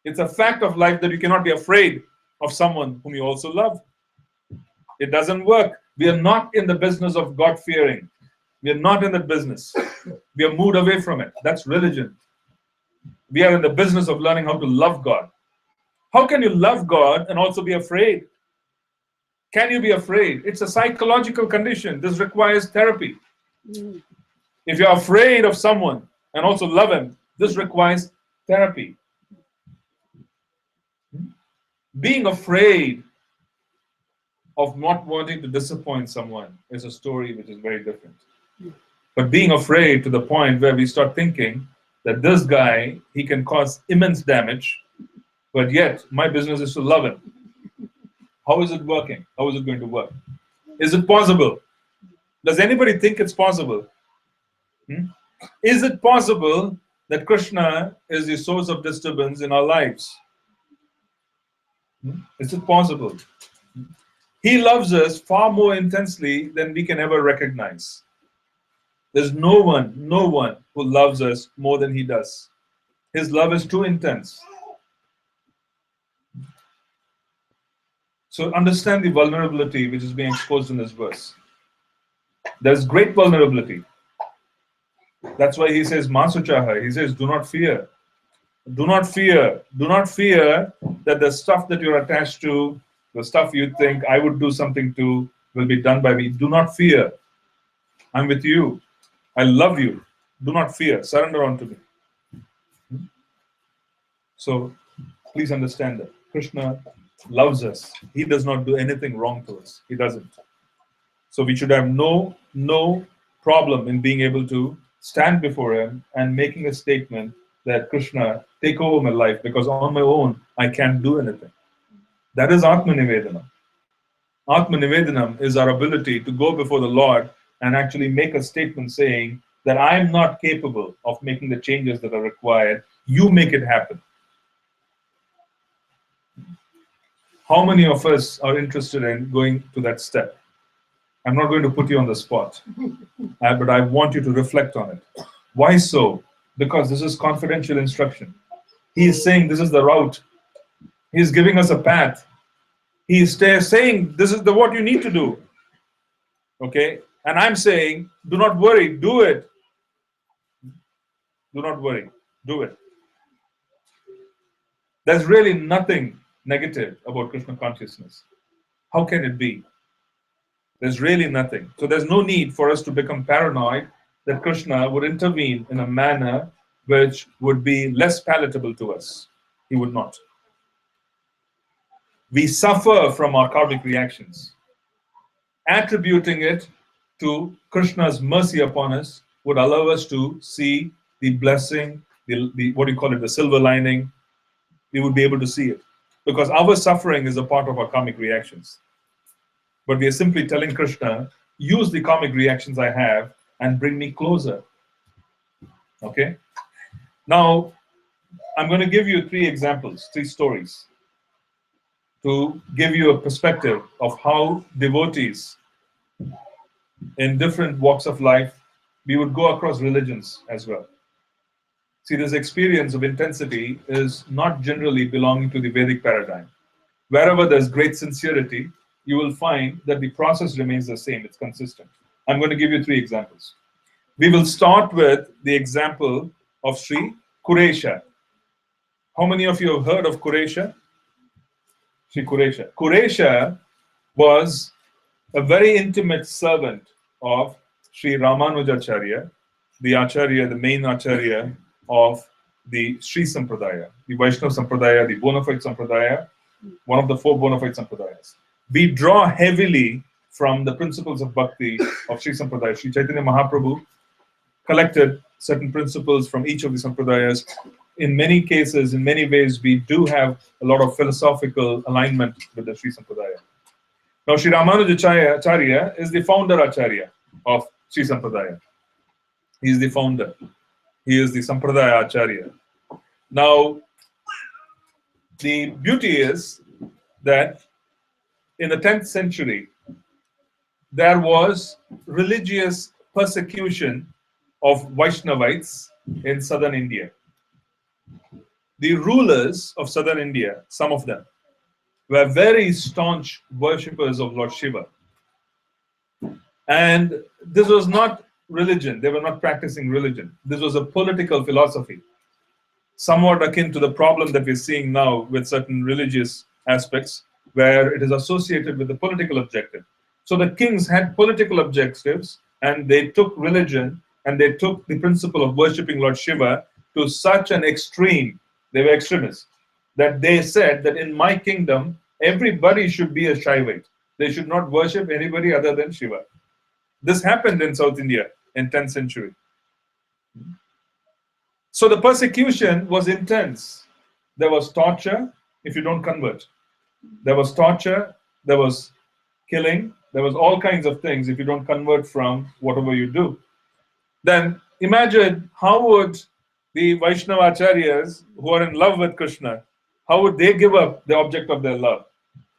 It's a fact of life that you cannot be afraid of someone whom you also love. It doesn't work. We are not in the business of God-fearing. We are not in that business. We are moved away from it. That's religion. We are in the business of learning how to love God. How can you love God and also be afraid? Can you be afraid? It's a psychological condition. This requires therapy. If you're afraid of someone and also love him, this requires therapy. Being afraid of not wanting to disappoint someone is a story which is very different. But being afraid to the point where we start thinking that this guy, he can cause immense damage, but yet my business is to love him. How is it working? How is it going to work? Is it possible? Does anybody think it's possible? Is it possible that Krishna is the source of disturbance in our lives? Is it possible? He loves us far more intensely than we can ever recognize. There's no one who loves us more than he does. His love is too intense. So understand the vulnerability which is being exposed in this verse. There's great vulnerability. That's why he says, Masuchaha. He says, do not fear. Do not fear. Do not fear that the stuff that you're attached to, the stuff you think I would do something to, will be done by me. Do not fear. I'm with you. I love you. Do not fear. Surrender unto me. So please understand that Krishna loves us. He does not do anything wrong to us. He doesn't. So we should have no problem in being able to stand before him and making a statement that Krishna, take over my life, because on my own I can't do anything. That is Atma Nivedana. Atma Nivedanam is our ability to go before the Lord and actually make a statement saying that I am not capable of making the changes that are required. You make it happen. How many of us are interested in going to that step? I'm not going to put you on the spot, but I want you to reflect on it. Why so? Because this is confidential instruction. He is saying this is the route. He is giving us a path. He is saying this is what you need to do. Okay? And I'm saying, do not worry, do it. Do not worry, do it. There's really nothing negative about Krishna consciousness. How can it be? There's really nothing. So there's no need for us to become paranoid that Krishna would intervene in a manner which would be less palatable to us. He would not. We suffer from our karmic reactions. Attributing it to Krishna's mercy upon us would allow us to see the blessing, the what do you call it, the silver lining. We would be able to see it. Because our suffering is a part of our karmic reactions. But we are simply telling Krishna, use the karmic reactions I have and bring me closer. Okay? Now, I'm going to give you 3 examples, 3 stories, to give you a perspective of how devotees in different walks of life, we would go across religions as well. See, this experience of intensity is not generally belonging to the Vedic paradigm. Wherever there's great sincerity, you will find that the process remains the same, it's consistent. I'm going to give you 3 examples. We will start with the example of Sri Kuresha. How many of you have heard of Kuresha? Sri Kuresha. Kuresha was a very intimate servant of Sri Ramanujacharya, the Acharya, the main Acharya of the Sri Sampradaya, the Vaishnava Sampradaya, the bona fide Sampradaya, one of the 4 bona fide Sampradayas. We draw heavily from the principles of bhakti of Sri Sampradaya. Sri Chaitanya Mahaprabhu collected certain principles from each of the Sampradayas. In many cases, in many ways, we do have a lot of philosophical alignment with the Sri Sampradaya. Now, Sri Ramanujacharya is the founder Acharya of Sri Sampradaya. He is the founder. He is the Sampradaya Acharya. Now, the beauty is that in the 10th century, there was religious persecution of Vaishnavites in southern India. The rulers of southern India, some of them, were very staunch worshippers of Lord Shiva. And this was not religion. They were not practicing religion. This was a political philosophy, somewhat akin to the problem that we're seeing now with certain religious aspects, where it is associated with the political objective. So the kings had political objectives, and they took religion and they took the principle of worshipping Lord Shiva to such an extreme, they were extremists, that they said that in my kingdom, everybody should be a Shaivite. They should not worship anybody other than Shiva. This happened in South India in 10th century. So the persecution was intense. There was torture if you don't convert. There was torture, there was killing, there was all kinds of things if you don't convert from whatever you do. Then imagine how would the Vaishnava Acharyas who are in love with Krishna, how would they give up the object of their love?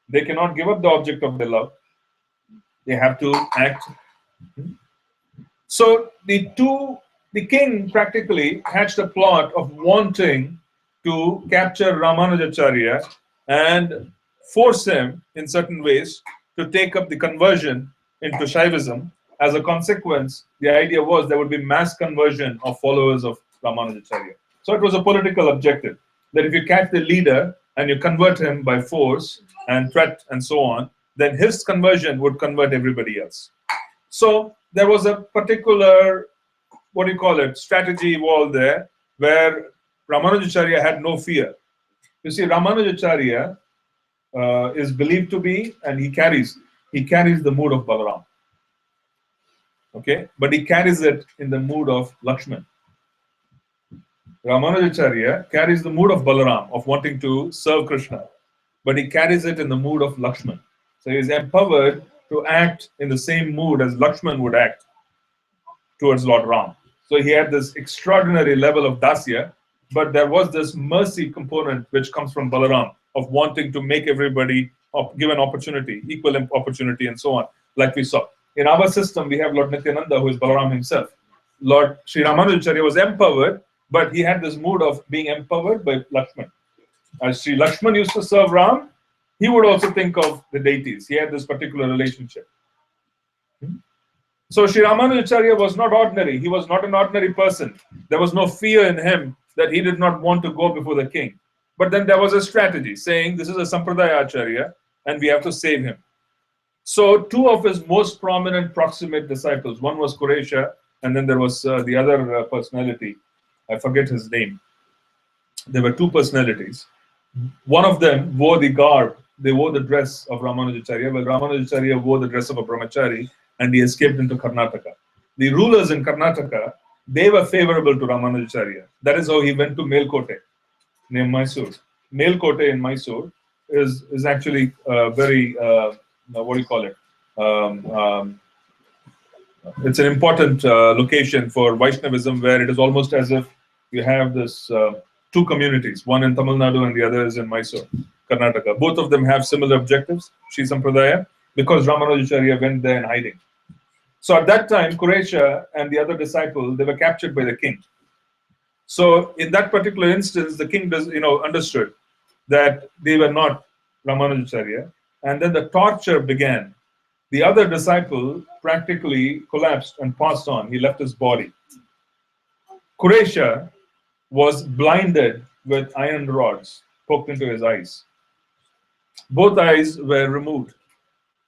They cannot give up the object of their love. They have to act. So the king practically hatched a plot of wanting to capture Ramanujacharya and force him in certain ways to take up the conversion into Shaivism. As a consequence, the idea was there would be mass conversion of followers of Ramanujacharya. So it was a political objective that if you catch the leader and you convert him by force and threat and so on, then his conversion would convert everybody else. So there was a particular, what do you call it, strategy involved there where Ramanujacharya had no fear. You see, Ramanujacharya is believed to be, and he carries the mood of Balaram. Okay, but he carries it in the mood of Lakshman. Ramanujacharya carries the mood of Balaram, of wanting to serve Krishna, but he carries it in the mood of Lakshman. So he is empowered to act in the same mood as Lakshman would act towards Lord Ram. So he had this extraordinary level of dasya, but there was this mercy component which comes from Balaram of wanting to make everybody give an opportunity, equal opportunity, and so on, like we saw. In our system, we have Lord Nityananda, who is Balaram himself. Lord Sri Ramanujacharya was empowered, but he had this mood of being empowered by Lakshman. As Sri Lakshman used to serve Ram, he would also think of the deities. He had this particular relationship. So Sri Ramanujacharya was not ordinary. He was not an ordinary person. There was no fear in him that he did not want to go before the king. But then there was a strategy saying this is a Sampradaya Acharya and we have to save him. So two of his most prominent proximate disciples, one was Kuresha and then there was the other personality. I forget his name. There were two personalities. One of them wore the garb, they wore the dress of Ramanujacharya, while Ramanujacharya wore the dress of a brahmachari and he escaped into Karnataka. The rulers in Karnataka, they were favorable to Ramanujacharya. That is how he went to Melkote, near Mysore. Melkote in Mysore is actually very, what do you call it? It's an important location for Vaishnavism where it is almost as if you have this two communities, one in Tamil Nadu and the other is in Mysore, Karnataka. Both of them have similar objectives, Sri Sampradaya, because Ramanujacharya went there in hiding. So at that time, Kuresha and the other disciple, they were captured by the king. So in that particular instance, the king understood that they were not Ramanujacharya, and then the torture began. The other disciple practically collapsed and passed on. He left his body. Kuresha was blinded with iron rods poked into his eyes. Both eyes were removed.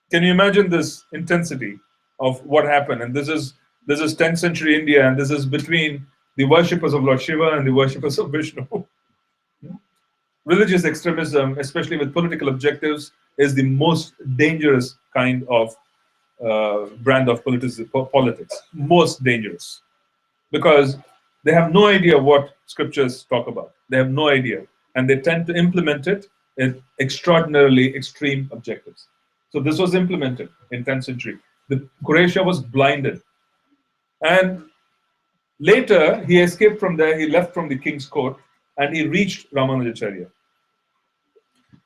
Can you imagine this intensity of what happened? And this is 10th century India, and this is between the worshippers of Lord Shiva and the worshippers of Vishnu. Religious extremism, especially with political objectives, is the most dangerous kind of brand of politics. Most dangerous. Because they have no idea what scriptures talk about. They have no idea. And they tend to implement it in extraordinarily extreme objectives. So this was implemented in 10th century. The Kuresha was blinded. And later, he escaped from there. He left from the king's court and he reached Ramanujacharya.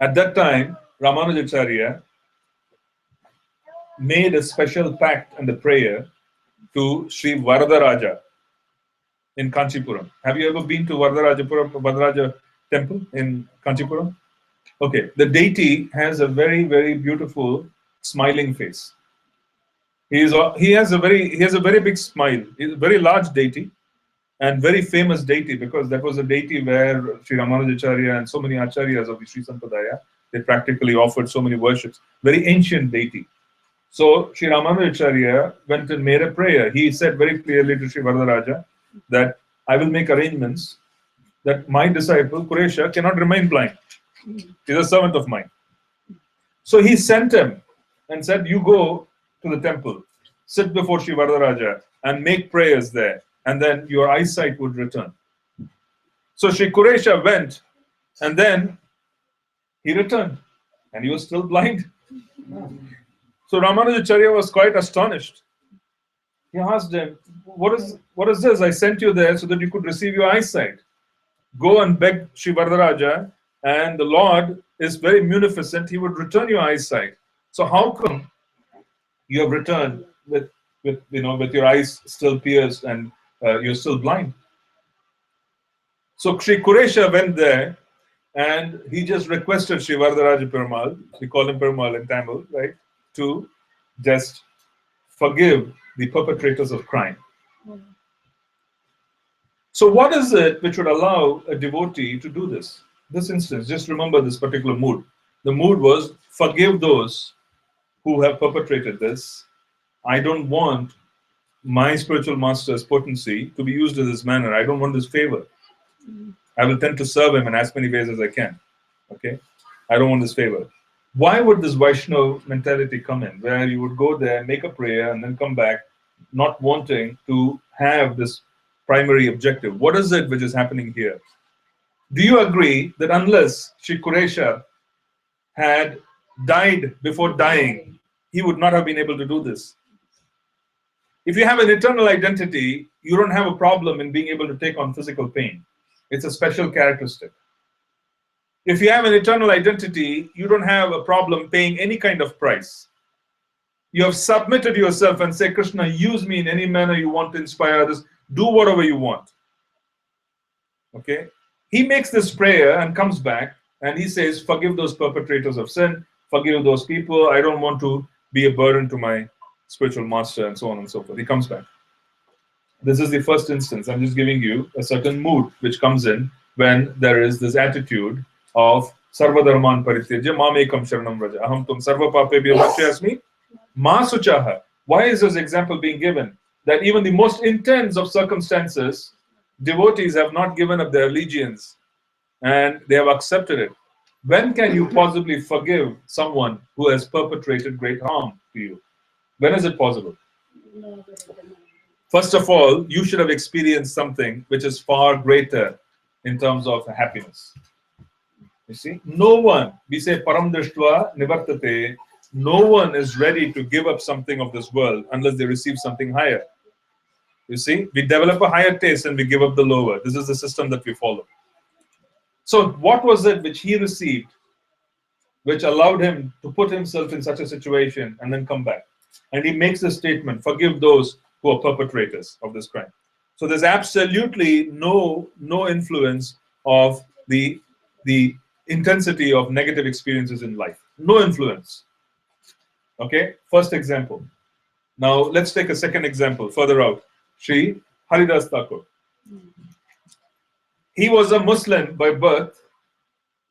At that time, Ramanujacharya made a special pact and a prayer to Sri Varadaraja in Kanchipuram. Have you ever been to Varadaraja temple in Kanchipuram? Okay, the deity has a very, very beautiful smiling face. He has a very big smile. He's a very large deity and very famous deity because that was a deity where Sri Ramanujacharya and so many acharyas of the Sri Sampradaya, they practically offered so many worships. Very ancient deity. So Sri Ramanujacharya went and made a prayer. He said very clearly to Sri Varadaraja that I will make arrangements that my disciple Kuresha cannot remain blind. He's a servant of mine. So he sent him and said, you go to the temple, sit before Sri Varadaraja and make prayers there, and then your eyesight would return. So Sri Kuresha went, and then he returned, and he was still blind. So Ramanujacharya was quite astonished. He asked him, what is this? I sent you there so that you could receive your eyesight. Go and beg Sri Varadaraja, and the Lord is very munificent. He would return your eyesight. So how come you have returned with your eyes still pierced and you're still blind? So Sri Kuresha went there and he just requested Sri Varadaraja Perumal, we call him Perumal in Tamil, right, to just forgive the perpetrators of crime. So what is it which would allow a devotee to do this? This instance, just remember this particular mood. The mood was forgive those who have perpetrated this. I don't want my spiritual master's potency to be used in this manner. I don't want this favor. I will tend to serve him in as many ways as I can. Okay? I don't want this favor. Why would this Vaishnava mentality come in, where you would go there, make a prayer, and then come back, not wanting to have this primary objective? What is it which is happening here? Do you agree that unless Sri Kuresha had died before dying, he would not have been able to do this? If you have an eternal identity, you don't have a problem in being able to take on physical pain. It's a special characteristic. If you have an eternal identity, you don't have a problem paying any kind of price. You have submitted yourself and say, Krishna, use me in any manner you want to inspire others. Do whatever you want. Okay? He makes this prayer and comes back and he says, forgive those perpetrators of sin. Forgive those people. I don't want to be a burden to my spiritual master, and so on and so forth. He comes back. This is the first instance. I'm just giving you a certain mood which comes in when there is this attitude of Sarva Dharman Parityajya Mamekam Sharanam Vraja. Aham tum sarva papebhyo mokshyasmi ma suchaha. Why is this example being given? That even the most intense of circumstances, devotees have not given up their allegiance and they have accepted it. When can you possibly forgive someone who has perpetrated great harm to you? When is it possible? First of all, you should have experienced something which is far greater in terms of happiness. You see, no one, we say param drishtva nivartate, no one is ready to give up something of this world unless they receive something higher. You see, we develop a higher taste and we give up the lower. This is the system that we follow. So what was it which he received which allowed him to put himself in such a situation and then come back? And he makes a statement, forgive those who are perpetrators of this crime. So there's absolutely no influence of the intensity of negative experiences in life. No influence. Okay, first example. Now let's take a second example further out. Sri Haridas Thakur. He was a Muslim by birth,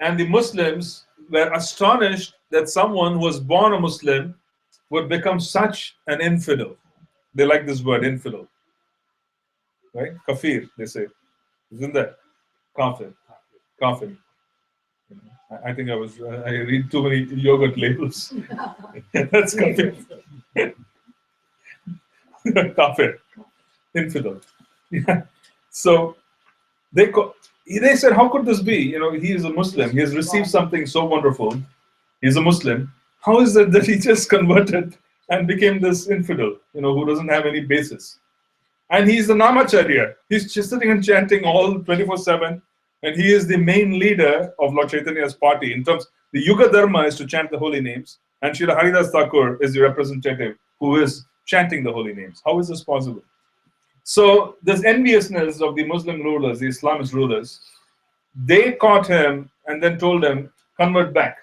and the Muslims were astonished that someone who was born a Muslim would become such an infidel. They like this word, infidel. Right? Kafir, they say. Isn't that? Kafir. Kafir. I think I read too many yogurt labels. That's kafir. Kafir. Infidel. Yeah. So they said, how could this be? You know, he is a Muslim. He has received something so wonderful. He's a Muslim. How is it that he just converted and became this infidel, you know, who doesn't have any basis? And he's the Namacharya. He's just sitting and chanting all 24/7. And he is the main leader of Lord Chaitanya's party. In terms, the Yuga Dharma is to chant the holy names. And Srila Haridas Thakur is the representative who is chanting the holy names. How is this possible? So this enviousness of the Muslim rulers, the Islamist rulers, they caught him and then told him, convert back.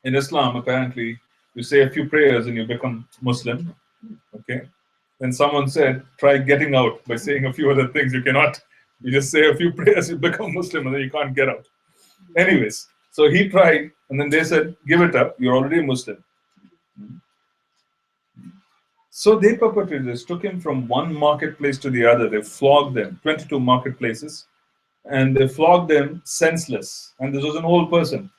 In Islam, apparently, you say a few prayers and you become Muslim. Okay. Then someone said, try getting out by saying a few other things. You cannot. You just say a few prayers, you become Muslim, and then you can't get out. Anyways, so he tried, and then they said, give it up. You're already a Muslim. So they perpetrated this, took him from one marketplace to the other. They flogged them, 22 marketplaces, and they flogged him senseless. And this was an old person.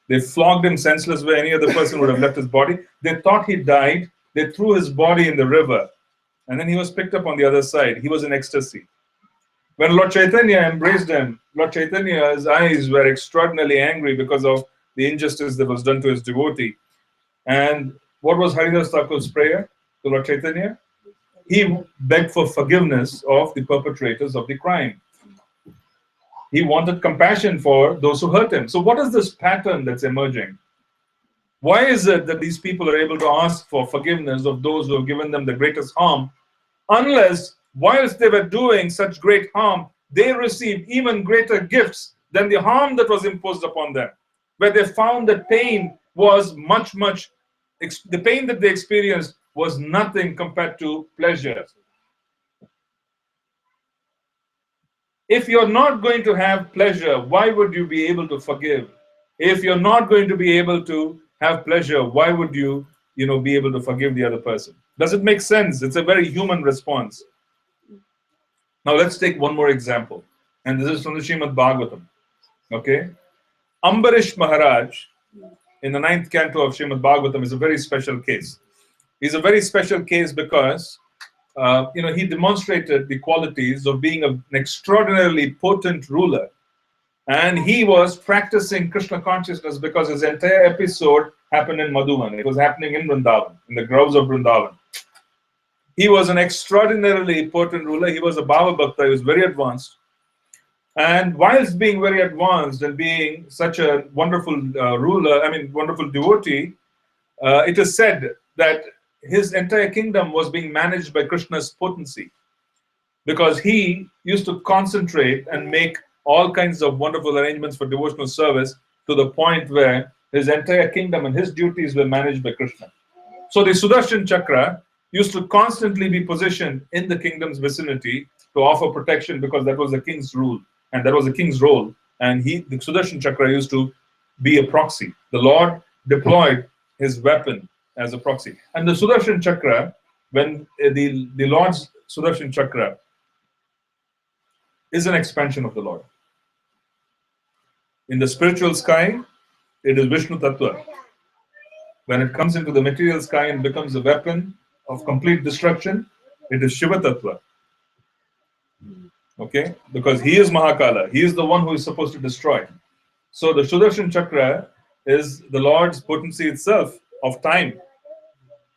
They flogged him senseless where any other person would have left his body. They thought he died. They threw his body in the river. And then he was picked up on the other side. He was in ecstasy. When Lord Chaitanya embraced him, Lord Chaitanya's eyes were extraordinarily angry because of the injustice that was done to his devotee. And what was Haridas Thakur's prayer to Lord Chaitanya? He begged for forgiveness of the perpetrators of the crime. He wanted compassion for those who hurt him. So what is this pattern that's emerging? Why is it that these people are able to ask for forgiveness of those who have given them the greatest harm, unless whilst they were doing such great harm, they received even greater gifts than the harm that was imposed upon them, where they found that pain was the pain that they experienced was nothing compared to pleasure. If you're not going to have pleasure, why would you be able to forgive? If you're not going to be able to have pleasure, why would you, be able to forgive the other person? Does it make sense? It's a very human response. Now let's take one more example. And this is from the Srimad Bhagavatam. Okay? Ambarish Maharaj, in the 9th canto of Srimad Bhagavatam, is a very special case. He's a very special case because he demonstrated the qualities of being an extraordinarily potent ruler. And he was practicing Krishna consciousness because his entire episode happened in Madhuvan. It was happening in Vrindavan, in the groves of Vrindavan. He was an extraordinarily potent ruler. He was a Bhava Bhakta. He was very advanced. And whilst being very advanced and being such a wonderful wonderful devotee, it is said that his entire kingdom was being managed by Krishna's potency, because he used to concentrate and make all kinds of wonderful arrangements for devotional service to the point where his entire kingdom and his duties were managed by Krishna. So the Sudarshan Chakra used to constantly be positioned in the kingdom's vicinity to offer protection, because that was the king's rule and that was the king's role. And the Sudarshan Chakra used to be a proxy. The Lord deployed his weapon as a proxy. And the Sudarshan Chakra, when the Lord's Sudarshan Chakra is an expansion of the Lord. In the spiritual sky, it is Vishnu Tattva. When it comes into the material sky and becomes a weapon of complete destruction, it is Shiva Tattva. Okay? Because he is Mahakala. He is the one who is supposed to destroy. So the Sudarshan Chakra is the Lord's potency itself of time.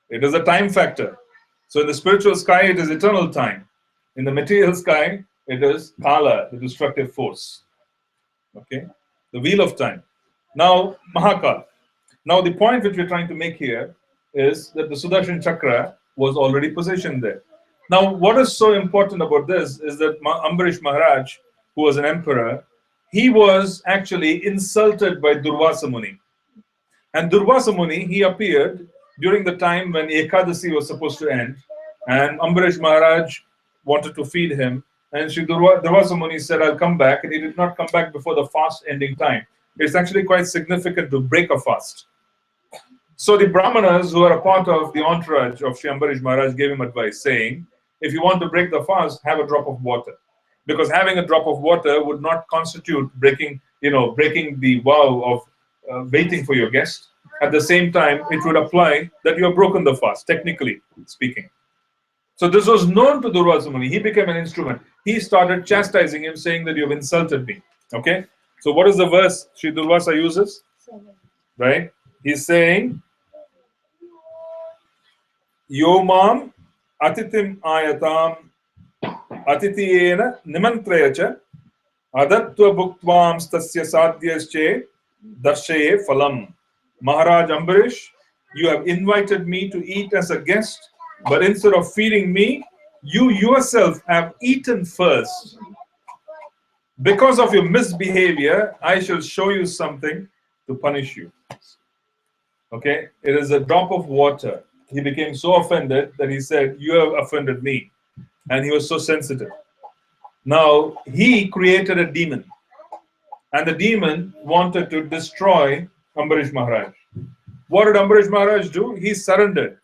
It is a time factor. So in the spiritual sky, it is eternal time. In the material sky, it is Kala, the destructive force. Okay? The wheel of time. Now, Mahakal. Now, the point which we're trying to make here is that the Sudarshan Chakra was already positioned there. Now, what is so important about this is that Ambarish Maharaj, who was an emperor, he was actually insulted by Durvasa Muni. And Durvasa Muni, he appeared during the time when Ekadasi was supposed to end, and Ambarish Maharaj wanted to feed him, and Sri Durvasa Muni said, I'll come back, and he did not come back before the fast ending time. It's actually quite significant to break a fast. So the Brahmanas who are a part of the entourage of Sri Ambarish Maharaj gave him advice, saying, if you want to break the fast, have a drop of water. Because having a drop of water would not constitute breaking the vow of waiting for your guest. At the same time, it would apply that you have broken the fast, technically speaking. So this was known to Durvasa Muni. He became an instrument. He started chastising him, saying that you have insulted me. Okay? So what is the verse Sri Durvasa uses? Right? He's saying, Yomam atitim ayatam atitiyena nimantrayacha adatva bhuktvam stasya sadhyasche darshaye phalam. Maharaj Ambarish, you have invited me to eat as a guest, but instead of feeding me, you yourself have eaten first. Because of your misbehavior, I shall show you something to punish you. Okay? It is a drop of water. He became so offended that he said, you have offended me. And he was so sensitive. Now, he created a demon. And the demon wanted to destroy Ambarish Maharaj. What did Ambarish Maharaj do? He surrendered.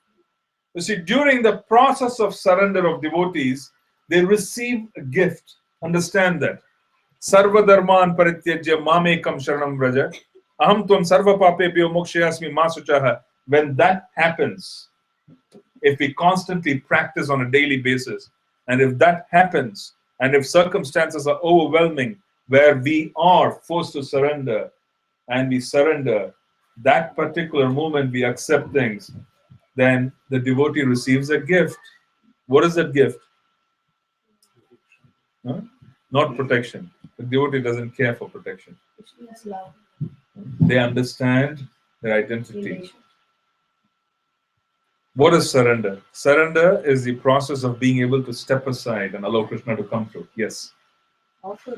You see, during the process of surrender of devotees, they receive a gift. Understand that. Sarva dharman parityajya mamekam sharanam vraja. Aham tvam sarva papebhyo mokshayasmi ma suchaha. When that happens, if we constantly practice on a daily basis, and if that happens, and if circumstances are overwhelming, where we are forced to surrender, and we surrender, that particular moment we accept things, then the devotee receives a gift. What is that gift? Huh? Not protection. The devotee doesn't care for protection. They understand their identity. What is surrender? Surrender is the process of being able to step aside and allow Krishna to come through. Yes. Also,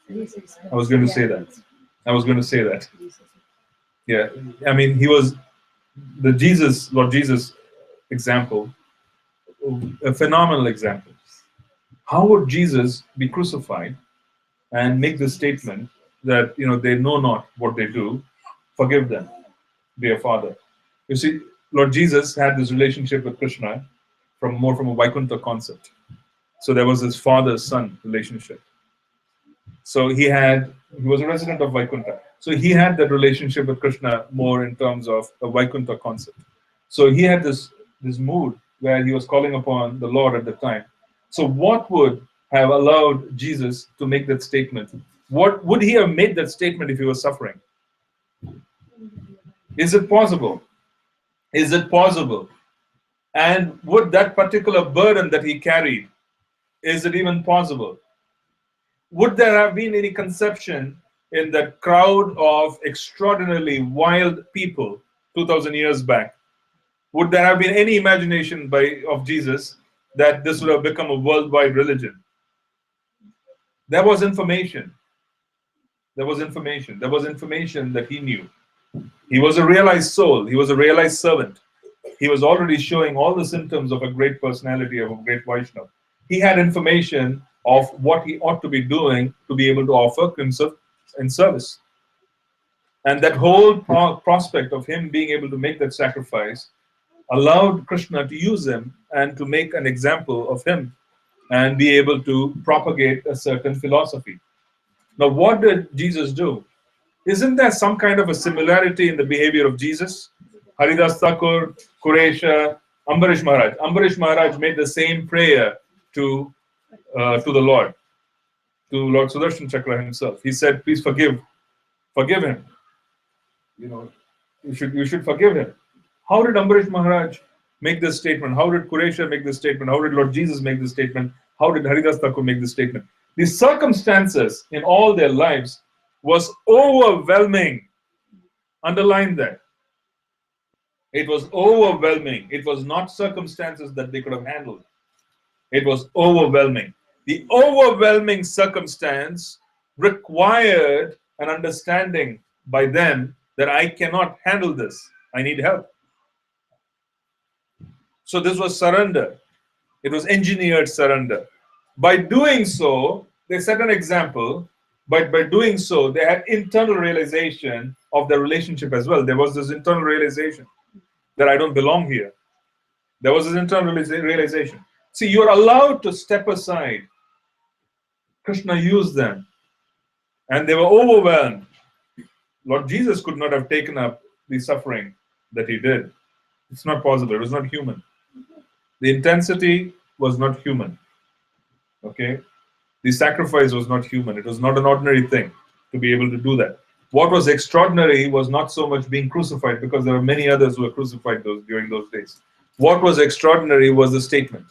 Jesus. I was going to say that. Yeah. I mean, he was the Lord Jesus example, a phenomenal example. How would Jesus be crucified and make the statement that, they know not what they do, forgive them, dear Father? You see, Lord Jesus had this relationship with Krishna from a Vaikuntha concept. So there was this father-son relationship. So he was a resident of Vaikuntha. So he had that relationship with Krishna more in terms of a Vaikuntha concept. So he had this mood where he was calling upon the Lord at the time. So what would have allowed Jesus to make that statement? What would he have made that statement if he was suffering? Is it possible? Is it possible? And would that particular burden that he carried, is it even possible? Would there have been any conception in that crowd of extraordinarily wild people 2000 years back? Would there have been any imagination of Jesus that this would have become a worldwide religion? There was information. There was information. There was information that he knew. He was a realized soul. He was a realized servant. he was already showing all the symptoms of a great personality, of a great Vaishnava. He had information of what he ought to be doing to be able to offer in service. And that whole prospect of him being able to make that sacrifice allowed Krishna to use him and to make an example of him and be able to propagate a certain philosophy. Now, what did Jesus do? Isn't there some kind of a similarity in the behavior of Jesus? Haridas Thakur, Quresha, Ambarish Maharaj. Ambarish Maharaj made the same prayer to the Lord, to Lord Sudarshan Chakra himself. He said, "Please forgive him. You should forgive him." How did Ambarish Maharaj make this statement? How did Quresha make this statement? How did Lord Jesus make this statement? How did Haridas Thakur make this statement? The circumstances in all their lives was overwhelming. Underline that. It was overwhelming. It was not circumstances that they could have handled. It was overwhelming. The overwhelming circumstance required an understanding by them that I cannot handle this. I need help. So this was surrender. It was engineered surrender. By doing so, they set an example, but by doing so, they had internal realization of the relationship as well. There was this internal realization that I don't belong here. There was this internal realization. See, you're allowed to step aside. Krishna used them, and they were overwhelmed. Lord Jesus could not have taken up the suffering that he did. It's not possible. It was not human. The intensity was not human. Okay? The sacrifice was not human. It was not an ordinary thing to be able to do that. What was extraordinary was not so much being crucified, because there were many others who were crucified during those days. What was extraordinary was the statement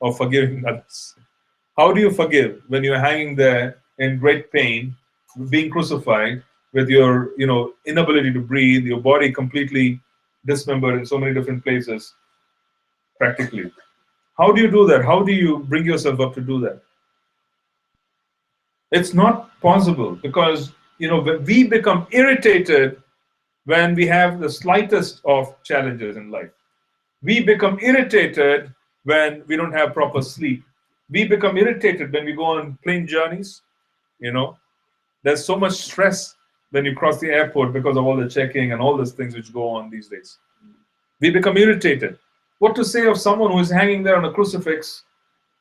of forgiving others. How do you forgive when you're hanging there in great pain, being crucified, with your inability to breathe, your body completely dismembered in so many different places, practically? How do you do that? How do you bring yourself up to do that? It's not possible, because we become irritated when we have the slightest of challenges in life. We become irritated when we don't have proper sleep. We become irritated when we go on plane journeys. There's so much stress when you cross the airport because of all the checking and all those things which go on these days. We become irritated. What to say of someone who is hanging there on a crucifix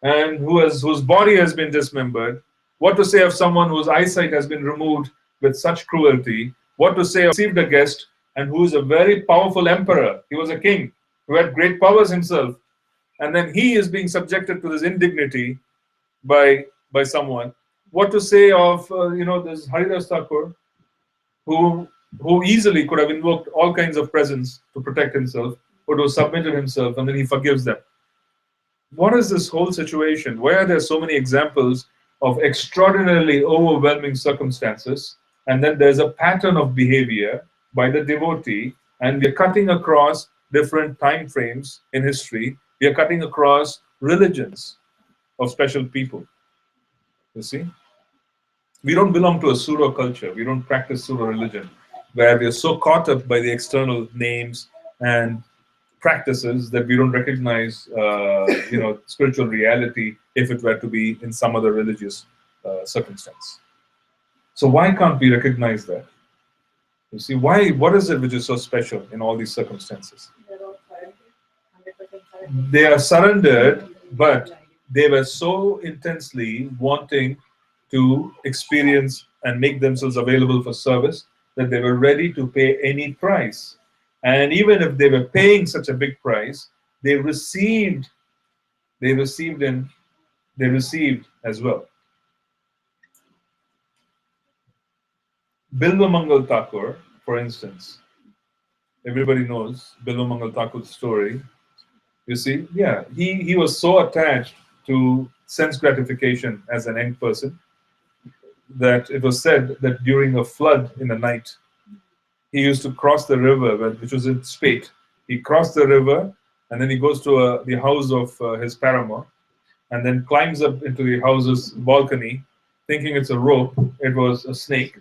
and whose body has been dismembered? What to say of someone whose eyesight has been removed with such cruelty? What to say of received a guest and who is a very powerful emperor? He was a king who had great powers himself, and then he is being subjected to this indignity by someone. What to say of this Haridas Thakur, who easily could have invoked all kinds of presents to protect himself, but who submitted himself, and then he forgives them. What is this whole situation? Why are there so many examples of extraordinarily overwhelming circumstances, and then there's a pattern of behavior by the devotee, and we're cutting across different time frames in history. We are cutting across religions of special people. You see? We don't belong to a pseudo culture. We don't practice pseudo religion, where we are so caught up by the external names and practices that we don't recognize, spiritual reality if it were to be in some other religious circumstance. So why can't we recognize that? You see, why? What is it which is so special in all these circumstances? They're all surrendered, 100% surrendered. They are surrendered, but they were so intensely wanting to experience and make themselves available for service that they were ready to pay any price. And even if they were paying such a big price, they received as well. Bilva Mangal Thakur, for instance, everybody knows Bilva Mangal Thakur's story. You see, yeah, he was so attached to sense gratification as an young person that it was said that during a flood in the night, he used to cross the river, which was in Spate. He crossed the river, and then he goes to the house of his paramour, and then climbs up into the house's balcony, thinking it's a rope. It was a snake.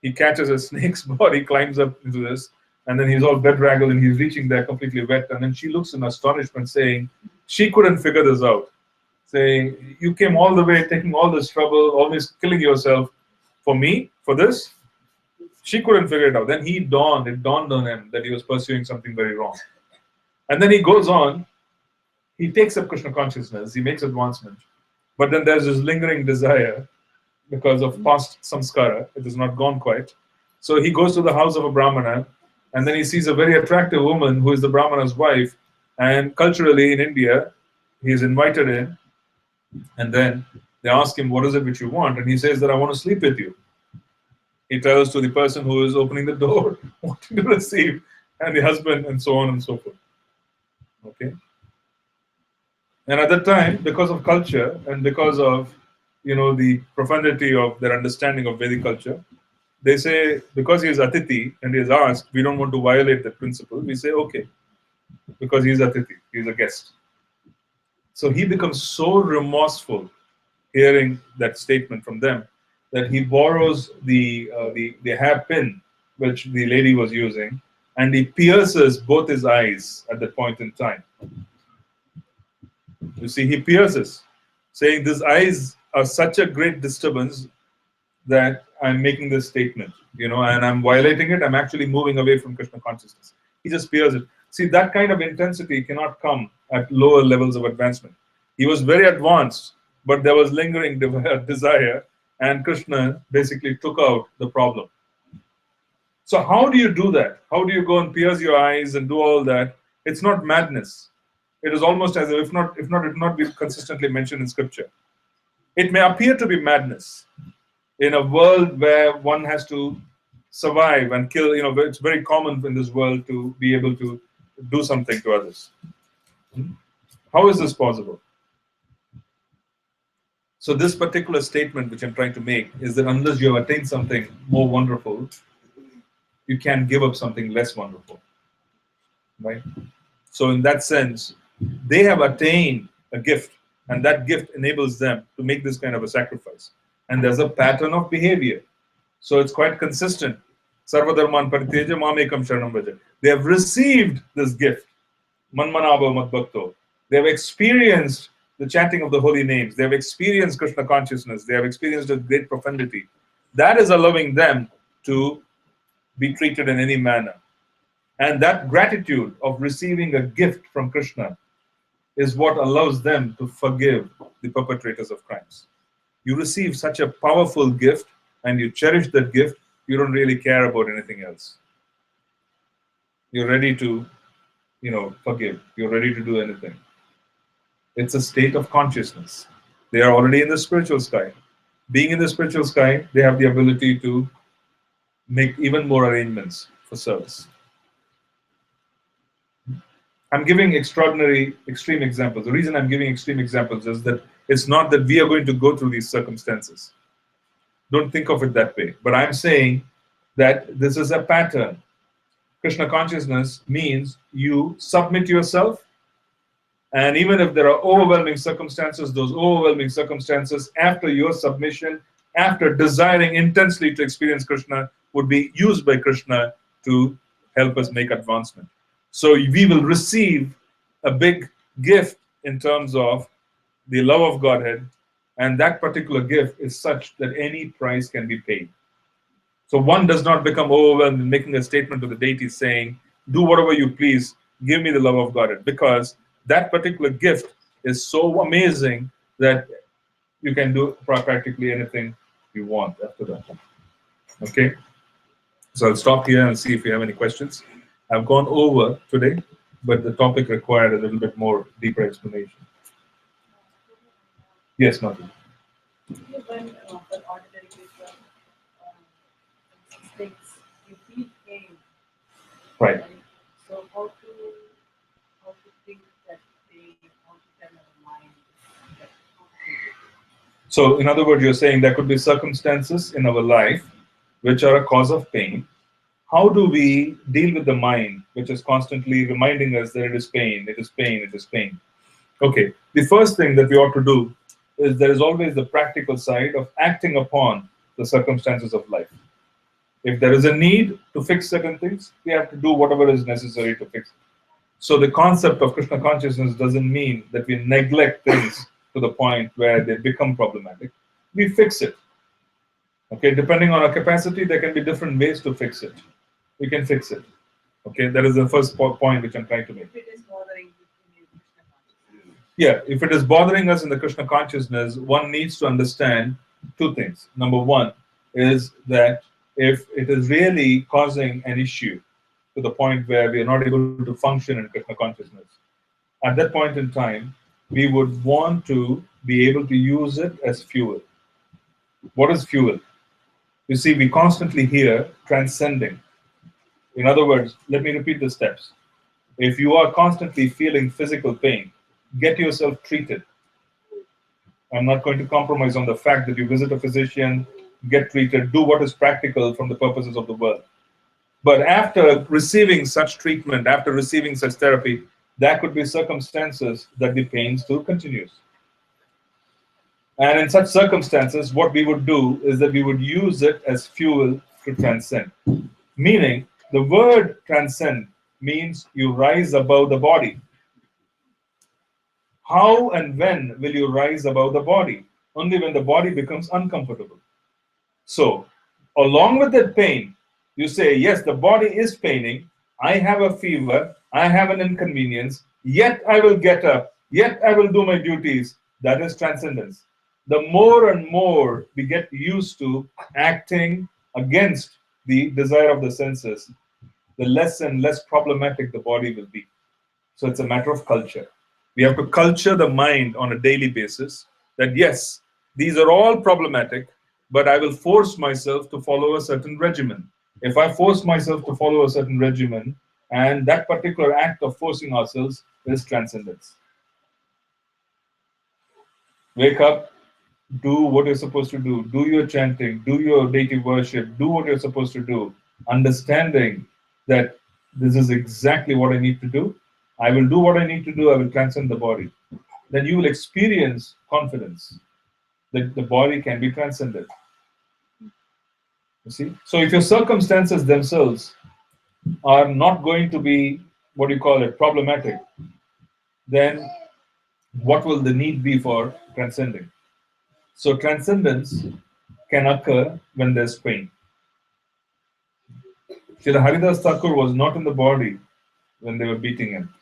He catches a snake's body, climbs up into this, And then he's all bedraggled and he's reaching there completely wet. And then she looks in astonishment, saying, she couldn't figure this out. Saying, you came all the way, taking all this trouble, always killing yourself for me, for this. She couldn't figure it out. Then it dawned on him that he was pursuing something very wrong. And then he goes on, he takes up Krishna consciousness, he makes advancement. But then there's this lingering desire because of past samskara, it is not gone quite. So he goes to the house of a Brahmana, and then he sees a very attractive woman who is the Brahmana's wife. And culturally in India, he is invited in, and then they ask him, what is it which you want? And he says that I want to sleep with you. He tells to the person who is opening the door, wanting to receive, and the husband, and so on and so forth. Okay. And at that time, because of culture and because of, the profundity of their understanding of Vedic culture, they say, because he is Atithi and he is asked, we don't want to violate that principle. We say, okay, because he is Atithi, he is a guest. So he becomes so remorseful hearing that statement from them that he borrows the hairpin which the lady was using, and he pierces both his eyes at that point in time. You see, he pierces, saying these eyes are such a great disturbance that I'm making this statement, and I'm violating it. I'm actually moving away from Krishna consciousness. He just pierces it. See, that kind of intensity cannot come at lower levels of advancement. He was very advanced, but there was lingering desire, and Krishna basically took out the problem. So how do you do that? How do you go and pierce your eyes and do all that? It's not madness. It is almost as if it not be consistently mentioned in scripture. It may appear to be madness in a world where one has to survive and kill. It's very common in this world to be able to do something to others. How is this possible? So this particular statement which I'm trying to make is that unless you have attained something more wonderful, you can give up something less wonderful. Right? So in that sense, they have attained a gift, and that gift enables them to make this kind of a sacrifice. And there's a pattern of behavior. So it's quite consistent. Sarvadharman parityeja mamekam sharanam vraja. They have received this gift. Manmanabha madbhakto. They have experienced the chanting of the holy names. They have experienced Krishna consciousness. They have experienced a great profundity. That is allowing them to be treated in any manner. And that gratitude of receiving a gift from Krishna is what allows them to forgive the perpetrators of crimes. You receive such a powerful gift and you cherish that gift, you don't really care about anything else. You're ready to, forgive. You're ready to do anything. It's a state of consciousness. They are already in the spiritual sky. Being in the spiritual sky, they have the ability to make even more arrangements for service. I'm giving extreme examples. The reason I'm giving extreme examples is that it's not that we are going to go through these circumstances. Don't think of it that way. But I'm saying that this is a pattern. Krishna consciousness means you submit yourself, and even if there are overwhelming circumstances, those overwhelming circumstances after your submission, after desiring intensely to experience Krishna, would be used by Krishna to help us make advancement. So we will receive a big gift in terms of the love of Godhead, and that particular gift is such that any price can be paid. So one does not become overwhelmed in making a statement to the deity saying, do whatever you please, give me the love of Godhead, because that particular gift is so amazing that you can do practically anything you want after that. Okay? So I'll stop here and see if you have any questions. I've gone over today, but the topic required a little bit more deeper explanation. Yes, Madhu. When for ordinary people, things you feel pain, Right. So how to think that pain, how to tell our mind that So in other words, you're saying there could be circumstances in our life which are a cause of pain. How do we deal with the mind, which is constantly reminding us that it is pain, it is pain, it is pain? Okay, the first thing that we ought to do is there is always the practical side of acting upon the circumstances of life. If there is a need to fix certain things, we have to do whatever is necessary to fix it. So the concept of Krishna consciousness doesn't mean that we neglect things to the point where they become problematic. We fix it. Okay, depending on our capacity, there can be different ways to fix it. We can fix it. Okay, that is the first point which I'm trying to make. If it is bothering you in Krishna consciousness. Yeah, if it is bothering us in the Krishna consciousness, one needs to understand two things. Number one is that if it is really causing an issue to the point where we are not able to function in Krishna consciousness, at that point in time, we would want to be able to use it as fuel. What is fuel? You see, we constantly hear transcending. In other words, let me repeat the steps. If you are constantly feeling physical pain, get yourself treated. I'm not going to compromise on the fact that you visit a physician, get treated, do what is practical from the purposes of the world. But after receiving such treatment, after receiving such therapy, there could be circumstances that the pain still continues. And in such circumstances, what we would do is that we would use it as fuel to transcend. Meaning, the word transcend means you rise above the body. How and when will you rise above the body? Only when the body becomes uncomfortable. So, along with that pain, you say, yes, the body is paining. I have a fever. I have an inconvenience. Yet I will get up. Yet I will do my duties. That is transcendence. The more and more we get used to acting against the desire of the senses, the less and less problematic the body will be. So it's a matter of culture. We have to culture the mind on a daily basis that yes, these are all problematic, but I will force myself to follow a certain regimen. If I force myself to follow a certain regimen, and that particular act of forcing ourselves is transcendence. Wake up, do what you're supposed to do your chanting, do your deity worship, do what you're supposed to do, understanding that this is exactly what I need to do. I will do what I need to do, I will transcend the body. Then you will experience confidence that the body can be transcended. You see? So if your circumstances themselves are not going to be, what do you call it, problematic, then what will the need be for transcending? So transcendence can occur when there's pain. Srila Haridas Thakur was not in the body when they were beating him.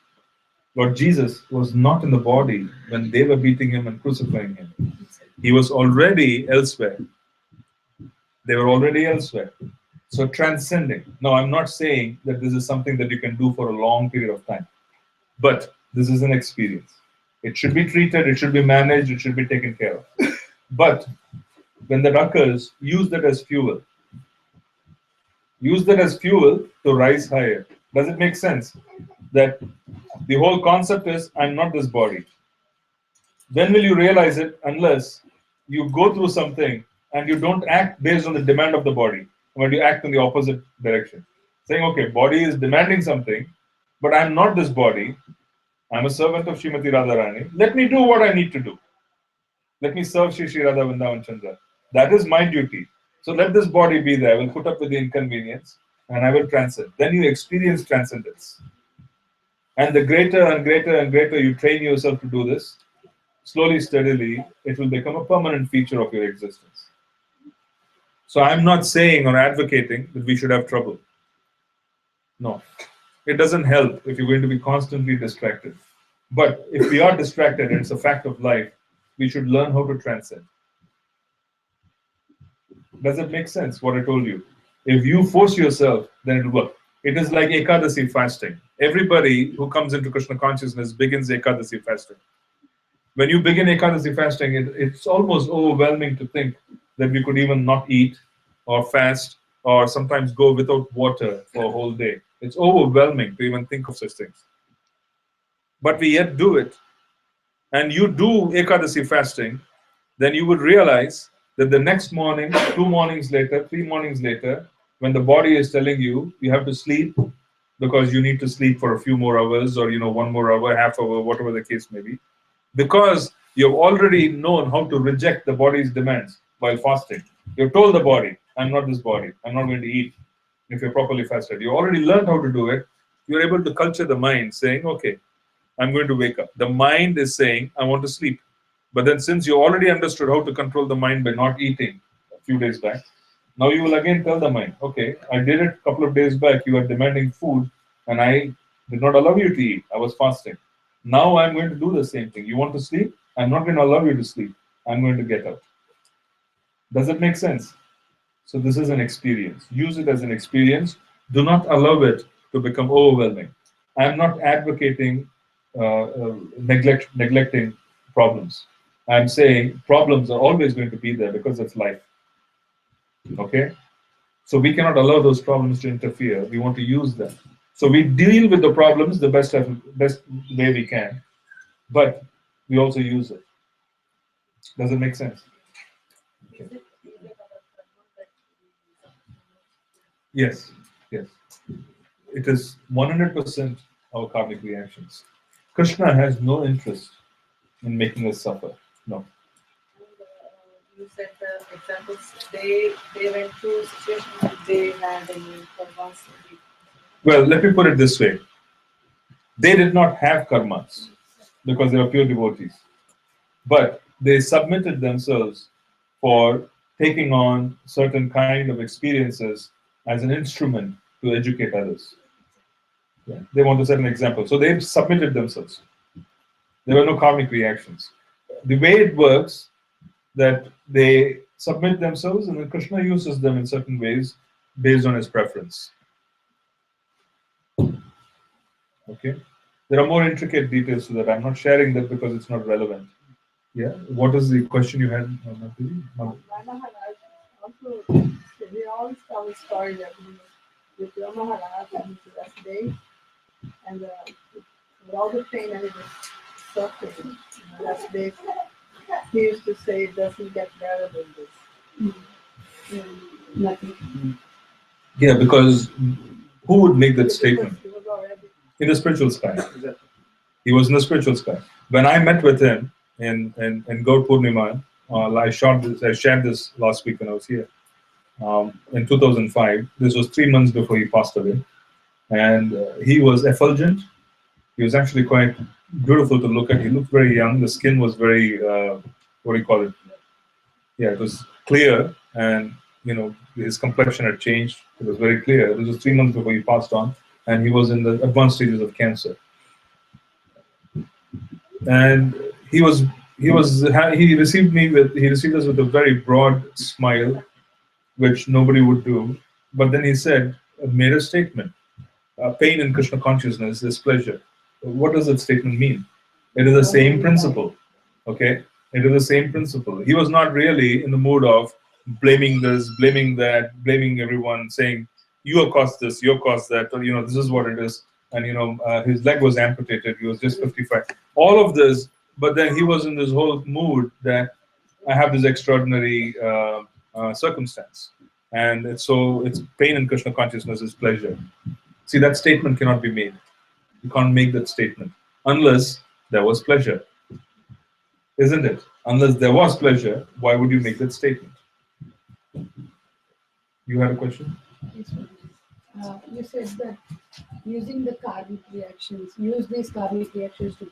Lord Jesus was not in the body when they were beating him and crucifying him. He was already elsewhere. They were already elsewhere. So transcending. Now, I'm not saying that this is something that you can do for a long period of time. But this is an experience. It should be treated, it should be managed, it should be taken care of. But when that occurs, use that as fuel. Use that as fuel to rise higher. Does it make sense? That the whole concept is, I'm not this body. When will you realize it? Unless you go through something and you don't act based on the demand of the body, when you act in the opposite direction. Saying, okay, body is demanding something, but I'm not this body. I'm a servant of Srimati Radharani. Let me do what I need to do. Let me serve Shri Shri Radha Vrindavan Chandra. That is my duty. So let this body be there. I will put up with the inconvenience and I will transcend. Then you experience transcendence. And the greater and greater and greater you train yourself to do this, slowly, steadily, it will become a permanent feature of your existence. So I'm not saying or advocating that we should have trouble. No. It doesn't help if you're going to be constantly distracted. But if we are distracted and it's a fact of life, we should learn how to transcend. Does it make sense what I told you? If you force yourself, then it will work. It is like Ekadasi fasting. Everybody who comes into Krishna consciousness begins Ekadasi fasting. When you begin Ekadasi fasting, it's almost overwhelming to think that we could even not eat or fast or sometimes go without water for a whole day. It's overwhelming to even think of such things. But we yet do it. And you do Ekadasi fasting, then you would realize that the next morning, 2 mornings later, 3 mornings later, when the body is telling you, you have to sleep because you need to sleep for a few more hours or, 1 more hour, half hour, whatever the case may be, because you've already known how to reject the body's demands while fasting. You've told the body, I'm not this body. I'm not going to eat if you're properly fasted. You already learned how to do it. You're able to culture the mind, saying, okay, I'm going to wake up. The mind is saying, I want to sleep. But then since you already understood how to control the mind by not eating a few days back, now you will again tell the mind, okay, I did it a couple of days back. You were demanding food and I did not allow you to eat. I was fasting. Now I'm going to do the same thing. You want to sleep? I'm not going to allow you to sleep. I'm going to get up. Does it make sense? So this is an experience. Use it as an experience. Do not allow it to become overwhelming. I'm not advocating neglecting problems. I'm saying problems are always going to be there because it's life. Okay? So we cannot allow those problems to interfere. We want to use them. So we deal with the problems the best way we can, but we also use it. Does it make sense? Okay. Yes, yes. It is 100% our karmic reactions. Krishna has no interest in making us suffer. No. You said the examples, they went through situations they had any karmas. Well, let me put it this way. They did not have karmas because they were pure devotees. But they submitted themselves for taking on certain kind of experiences as an instrument to educate others. Yeah. They want to set an example. So they submitted themselves. There were no karmic reactions. The way it works, that they submit themselves and then Krishna uses them in certain ways based on his preference. Okay? There are more intricate details to that. I'm not sharing that because it's not relevant. Yeah? What is the question you had? Maharaj also, we always tell the story that with your Maharaj and his last day, and with all the pain and the suffering in the last days, he used to say it doesn't get better than this. Nothing. Yeah, because who would make that statement? He was already. In the spiritual sky. He was in the spiritual sky. When I met with him in Gaur Purnima, I shared this last week when I was here. In 2005, this was 3 months before he passed away. And he was effulgent. He was actually quite beautiful to look at. He looked very young. The skin was very, what do you call it? Yeah, it was clear. And, his complexion had changed. It was very clear. This was 3 months before he passed on. And he was in the advanced stages of cancer. And he received us with a very broad smile, which nobody would do. But then he said, made a statement. Pain in Krishna consciousness is pleasure. What does that statement mean? It is the same principle. Okay? It is the same principle. He was not really in the mood of blaming this, blaming that, blaming everyone, saying, you have caused this, you have caused that, or, this is what it is. And, his leg was amputated. He was just 55. All of this, but then he was in this whole mood that I have this extraordinary circumstance. And it's pain in Krishna consciousness is pleasure. See, that statement cannot be made. You can't make that statement unless there was pleasure. Isn't it? Unless there was pleasure, why would you make that statement? You had a question? You said that using the karmic reactions, use these karmic reactions to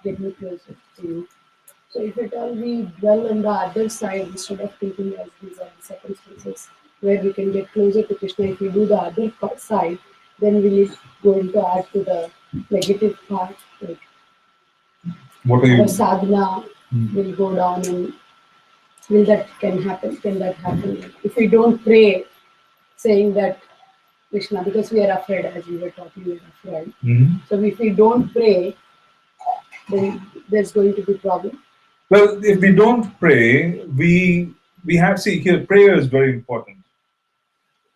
get me closer to you. So if at all we dwell on the other side instead of thinking as these are the circumstances where we can get closer to Krishna, if we do the other side, then will it going to add to the negative part? Like what are you? Our sadhana will go down, and will that can happen? Can that happen? If we don't pray, saying that Krishna, because we are afraid, as we were talking, we are afraid. Mm-hmm. So if we don't pray, then there's going to be problem. Well, if we don't pray, we have, here, prayer is very important.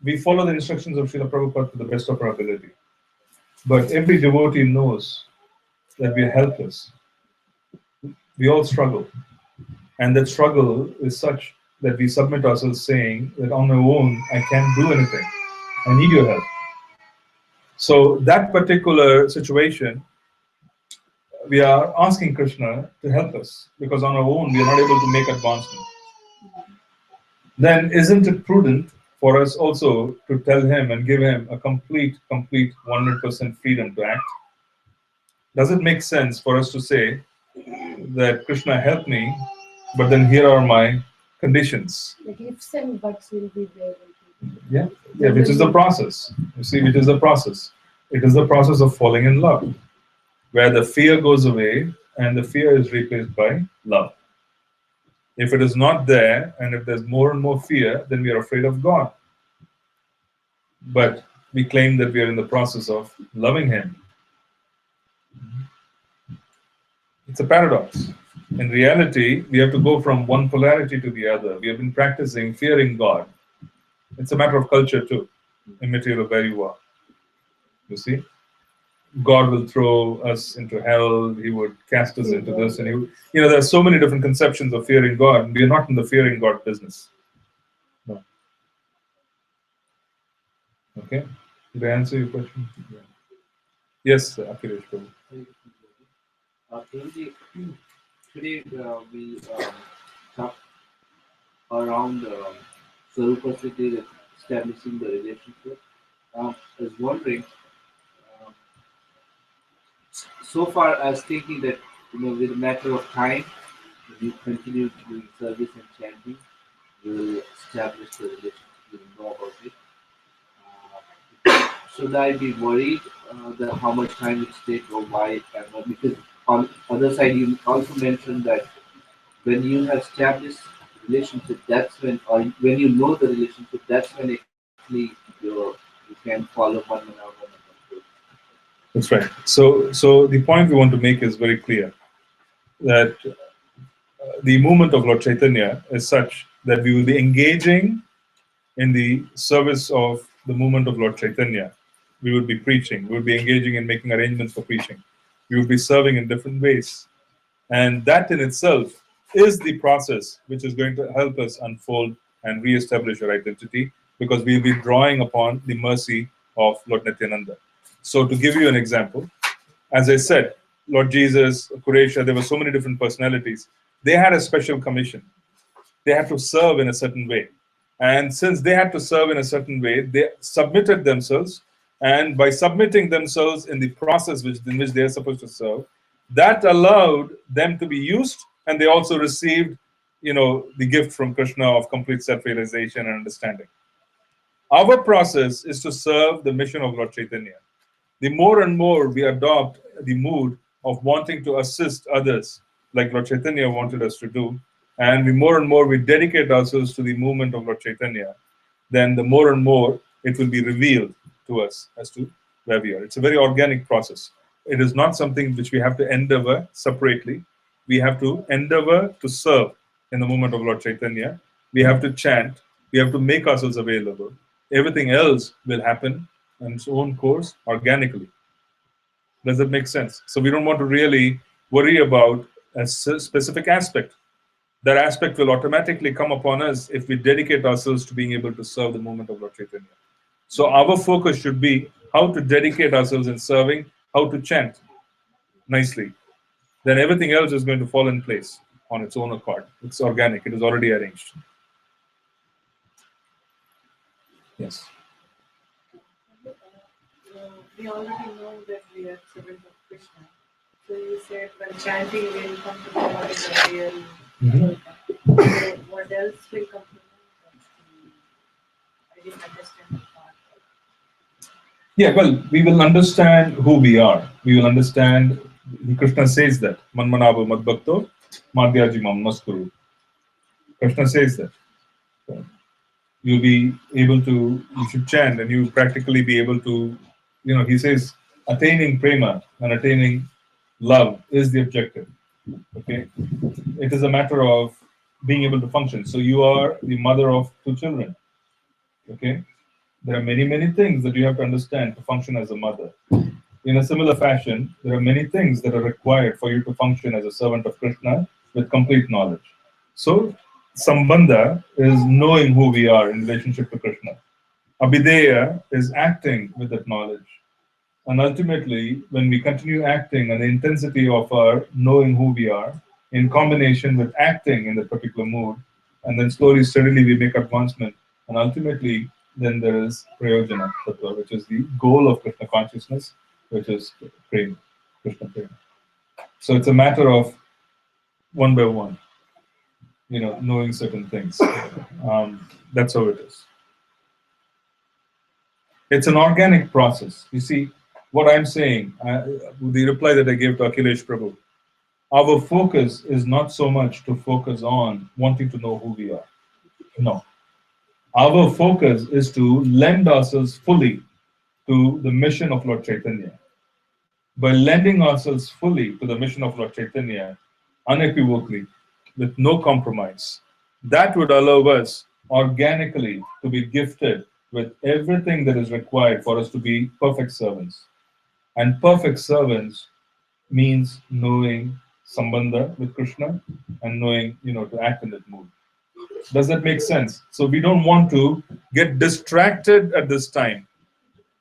We follow the instructions of Srila Prabhupada to the best of our ability. But every devotee knows that we are helpless. We all struggle. And that struggle is such that we submit ourselves saying that on my own, I can't do anything. I need your help. So that particular situation, we are asking Krishna to help us because on our own, we are not able to make advancement. then isn't it prudent for us also to tell him and give him a complete 100% freedom to act? Does it make sense for us to say that Krishna help me, but then here are my conditions? Like ifs and buts will be there. Yeah, yeah, which is the process. You see, which is the process. It is the process of falling in love, where the fear goes away and the fear is replaced by love. If it is not there, and if there's more and more fear, then we are afraid of God. But we claim that we are in the process of loving Him. It's a paradox. In reality, we have to go from one polarity to the other. We have been practicing fearing God. It's a matter of culture too, immaterial where you are. You see? God will throw us into hell, He would cast us into this, and He would, there are so many different conceptions of fearing God, and we are not in the fearing God business. No. Okay? Did I answer your question? Yeah. Yes, Akhilesh. Today we talk around Swarupa Siddhi, establishing the relationship. I was wondering, um, so far as thinking that with a matter of time, when you continue doing service and chanting, you will establish the relationship. You will know about it. Should I be worried that how much time it takes or why? Because on other side, you also mentioned that when you have established relationship, that's when, or when you know the relationship, that's when actually you can follow one another. That's right. So the point we want to make is very clear that the movement of Lord Chaitanya is such that we will be engaging in the service of the movement of Lord Chaitanya. We would be preaching. We would be engaging in making arrangements for preaching. We would be serving in different ways. And that in itself is the process which is going to help us unfold and re-establish our identity, because we'll be drawing upon the mercy of Lord Nityananda. So to give you an example, as I said, Lord Jesus, Kuresha, there were so many different personalities. They had a special commission. They had to serve in a certain way. And since they had to serve in a certain way, they submitted themselves. And by submitting themselves in the process in which they are supposed to serve, that allowed them to be used, and they also received, the gift from Krishna of complete self-realization and understanding. Our process is to serve the mission of Lord Chaitanya. The more and more we adopt the mood of wanting to assist others, like Lord Chaitanya wanted us to do, and the more and more we dedicate ourselves to the movement of Lord Chaitanya, then the more and more it will be revealed to us as to where we are. It's a very organic process. It is not something which we have to endeavor separately. We have to endeavor to serve in the movement of Lord Chaitanya. We have to chant. We have to make ourselves available. Everything else will happen on its own course organically. Does that make sense? So we don't want to really worry about a specific aspect. That aspect will automatically come upon us if we dedicate ourselves to being able to serve the movement of Lord Chaitanya. So our focus should be how to dedicate ourselves in serving, how to chant nicely. Then everything else is going to fall in place on its own accord. It's organic. It is already arranged. Yes. We already know that we are servants of Krishna. So you said when chanting will come to know what is the real. So what else will come to know? I didn't understand that part. Yeah, well, we will understand who we are. We will understand. Krishna says that. Manmanava madbhakto madhyaji mam maskuru. Krishna says that. So you'll be able to, you should chant and you practically be able to, he says, attaining prema and attaining love is the objective. Okay? It is a matter of being able to function. So you are the mother of 2 children. Okay? There are many, many things that you have to understand to function as a mother. In a similar fashion, there are many things that are required for you to function as a servant of Krishna with complete knowledge. So, Sambandha is knowing who we are in relationship to Krishna. Abhideya is acting with that knowledge. And ultimately, when we continue acting and the intensity of our knowing who we are, in combination with acting in that particular mood, and then slowly, steadily we make advancement, and ultimately then there is Prayojana Tattva, which is the goal of Krishna consciousness, which is Prema, Krishna Prema. So it's a matter of one by one, knowing certain things. That's how it is. It's an organic process. You see, what I'm saying, the reply that I gave to Akhilesh Prabhu, our focus is not so much to focus on wanting to know who we are. No. Our focus is to lend ourselves fully to the mission of Lord Chaitanya. By lending ourselves fully to the mission of Lord Chaitanya, unequivocally, with no compromise, that would allow us organically to be gifted with everything that is required for us to be perfect servants. And perfect servants means knowing Sambandha with Krishna and knowing, to act in that mood. Does that make sense? So we don't want to get distracted at this time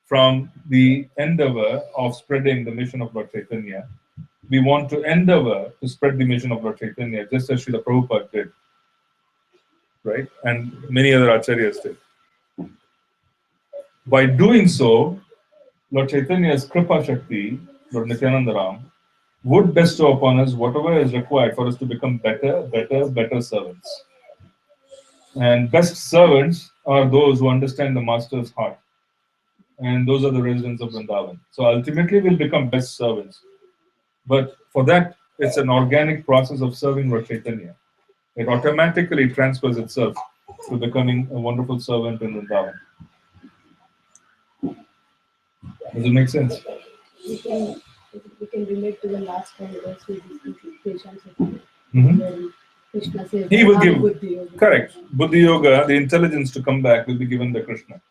from the endeavor of spreading the mission of Lord Chaitanya. We want to endeavor to spread the mission of Lord Chaitanya, just as Srila Prabhupada did, right? And many other acharyas did. By doing so, Lord Chaitanya's Kripa Shakti, Lord Nityananda Ram, would bestow upon us whatever is required for us to become better servants. And best servants are those who understand the Master's heart. And those are the residents of Vrindavan. So ultimately we'll become best servants. But for that, it's an organic process of serving Lord Chaitanya. It automatically transfers itself to becoming a wonderful servant in Vrindavan. Does it make sense? We can relate to the last time verse we discussed. Krishna says, He will give, Buddhi Yoga. correct. Buddhi Yoga, the intelligence to come back, will be given by Krishna.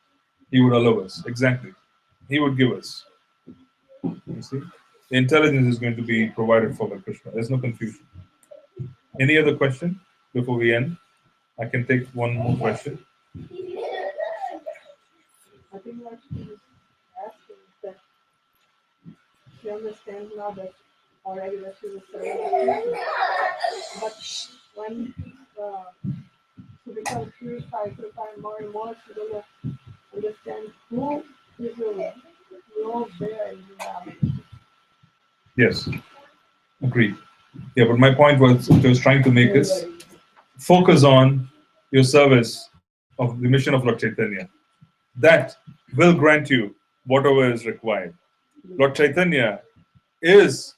He would allow us, exactly. He would give us. You see? The intelligence is going to be provided for by Krishna. There's no confusion. Any other question before we end? I can take one more question. I think what she was asking is that she understands now that already that she was serving, but when she becomes purified more and more, she will understand who is the Lord there in Vrindavan. Yes, agreed. Yeah, but my point was, I was trying to make is focus on your service of the mission of Lord Chaitanya. That will grant you whatever is required. Lord Chaitanya is,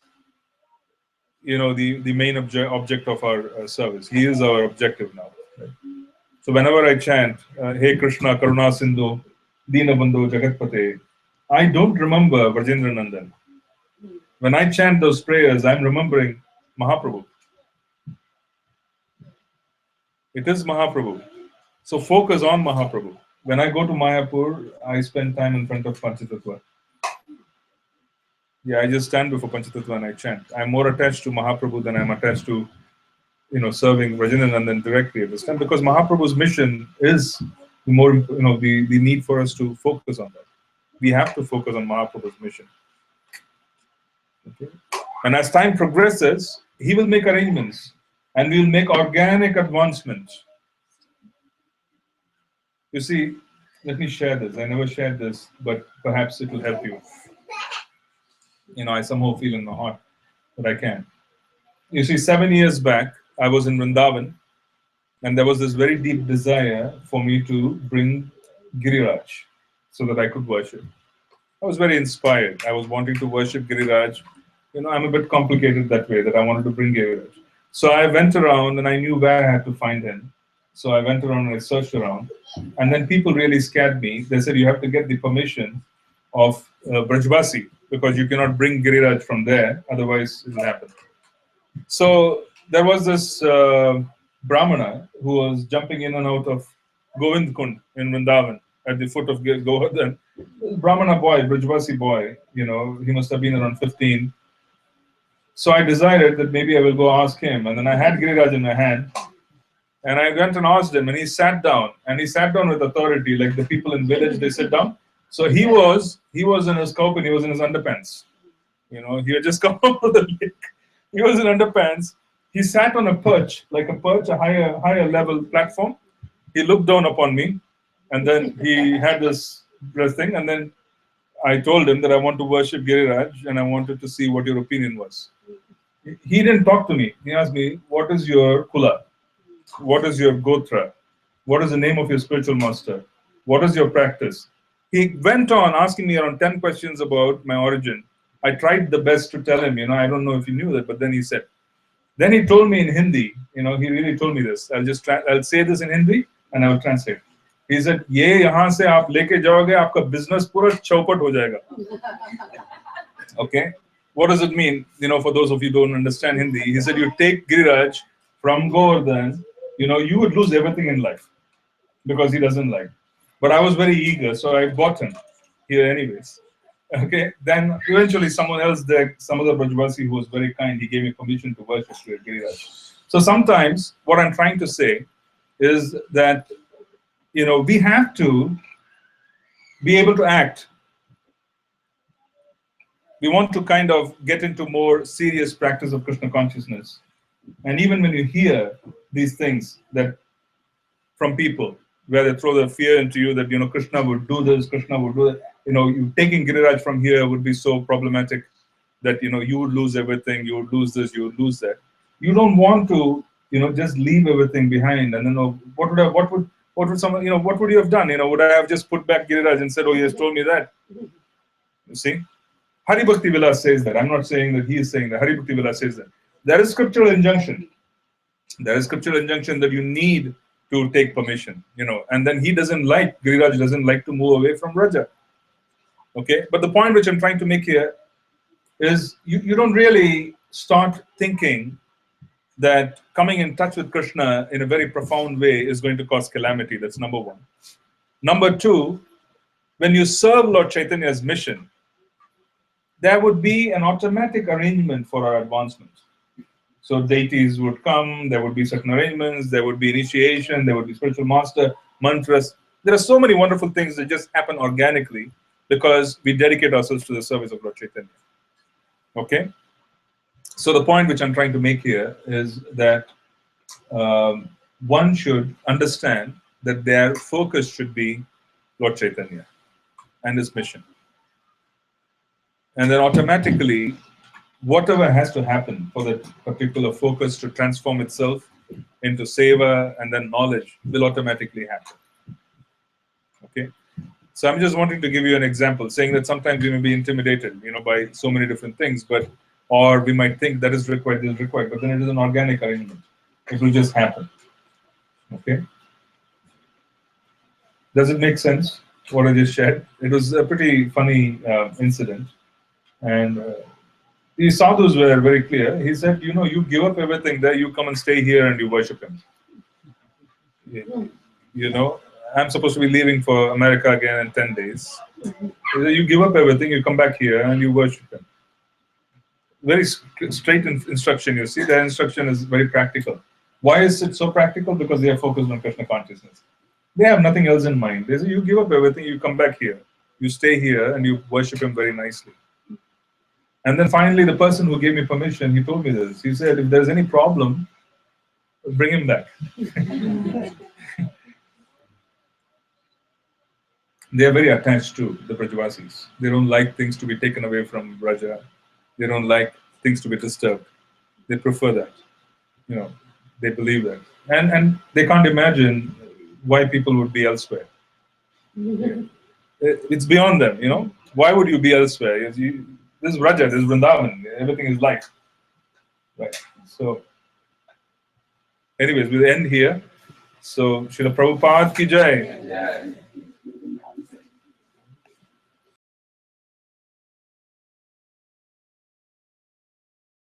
the main object of our service. He is our objective now. Right? So whenever I chant, Hey Krishna, Karuna Sindhu, Dina Bandhu, Jagatpate, I don't remember Vrajendra Nandan. When I chant those prayers, I'm remembering Mahaprabhu. It is Mahaprabhu. So focus on Mahaprabhu. When I go to Mayapur, I spend time in front of Panchatattva. Yeah, I just stand before Panchatattva and I chant. I'm more attached to Mahaprabhu than I'm attached to, serving Rajanandandan directly at this time, because Mahaprabhu's mission is more, the need for us to focus on that. We have to focus on Mahaprabhu's mission. Okay? And as time progresses, he will make arrangements and we will make organic advancements. You see, let me share this. I never shared this, but perhaps it will help you. I somehow feel in my heart that I can. You see, 7 years back, I was in Vrindavan, and there was this very deep desire for me to bring Giriraj so that I could worship. I was very inspired. I was wanting to worship Giriraj. I'm a bit complicated that way, that I wanted to bring Giriraj. So I went around and I knew where I had to find him. So I went around and I searched around. And then people really scared me. They said, you have to get the permission of Brajvasi, because you cannot bring Giriraj from there, otherwise it will happen. So there was this Brahmana who was jumping in and out of Govind Kund in Vrindavan at the foot of Govardhan. Brahmana boy, Brajvasi boy, he must have been around 15. So I decided that maybe I will go ask him. And then I had Giriraj in my hand. And I went and asked him, and he sat down. And he sat down with authority, like the people in village, they sit down. So he was in his cope and he was in his underpants. He had just come out of the lake. He was in underpants. he sat on a perch, like a perch, a higher level platform. He looked down upon me, and then he had this thing, and then I told him that I want to worship Giriraj and I wanted to see what your opinion was. He didn't talk to me. He asked me, what is your kula? What is your gotra? What is the name of your spiritual master? What is your practice? He went on asking me around 10 questions about my origin. I tried the best to tell him, I don't know if he knew that, but then he said, then he told me in Hindi, he really told me this. I'll say this in Hindi and I will translate. He said, "ये यहाँ से आप लेके जाओगे, आपका business पूरा चौपट हो जाएगा." Okay, what does it mean? For those of you who don't understand Hindi, he said, you take Giriraj from Govardhan, you would lose everything in life because he doesn't like. But I was very eager, so I bought him here anyways. Okay, then eventually someone else there, some other Brajvasi who was very kind, he gave me permission to worship Giriraj. So sometimes what I'm trying to say is that, we have to be able to act. We want to kind of get into more serious practice of Krishna consciousness. And even when you hear these things that from people, where they throw the fear into you that, Krishna would do this, Krishna would do that, you taking Giriraj from here would be so problematic that, you would lose everything, you would lose this, you would lose that. You don't want to, just leave everything behind. And then, what would someone, what would you have done? Would I have just put back Giriraj and said, oh, he has told me that? You see? Hari Bhakti Vilas says that. I'm not saying that he is saying that. Hari Bhakti Vilas says that. There is scriptural injunction. There is scriptural injunction that you need to take permission, and then Giriraj doesn't like to move away from Raja. Okay, but the point which I'm trying to make here is you don't really start thinking that coming in touch with Krishna in a very profound way is going to cause calamity. That's number one. Number two, when you serve Lord Chaitanya's mission, there would be an automatic arrangement for our advancement. So deities would come, there would be certain arrangements, there would be initiation, there would be spiritual master, mantras. There are so many wonderful things that just happen organically because we dedicate ourselves to the service of Lord Chaitanya. Okay? So the point which I'm trying to make here is that one should understand that their focus should be Lord Chaitanya and his mission. And then automatically, whatever has to happen for that particular focus to transform itself into seva and then knowledge will automatically happen. Okay? So I'm just wanting to give you an example, saying that sometimes we may be intimidated, by so many different things, or we might think that is required, but then it is an organic arrangement. It will just happen. Okay? Does it make sense, what I just shared? It was a pretty funny incident. And the sadhus were very clear. He said, you give up everything there, you come and stay here and you worship him. I'm supposed to be leaving for America again in 10 days. You give up everything, you come back here and you worship him. Very straight instruction, you see. Their instruction is very practical. Why is it so practical? Because they are focused on Krishna consciousness. They have nothing else in mind. They say, you give up everything, you come back here. You stay here and you worship him very nicely. And then finally, the person who gave me permission, he told me this. He said, if there's any problem, bring him back. They are very attached to the Brajvasis. They don't like things to be taken away from Braja. They don't like things to be disturbed. They prefer that. They believe that. And they can't imagine why people would be elsewhere. It's beyond them, Why would you be elsewhere? This is Raja, this is Vrindavan, everything is life. Right. So, anyways, we'll end here. So, Srila Prabhupada ki jai.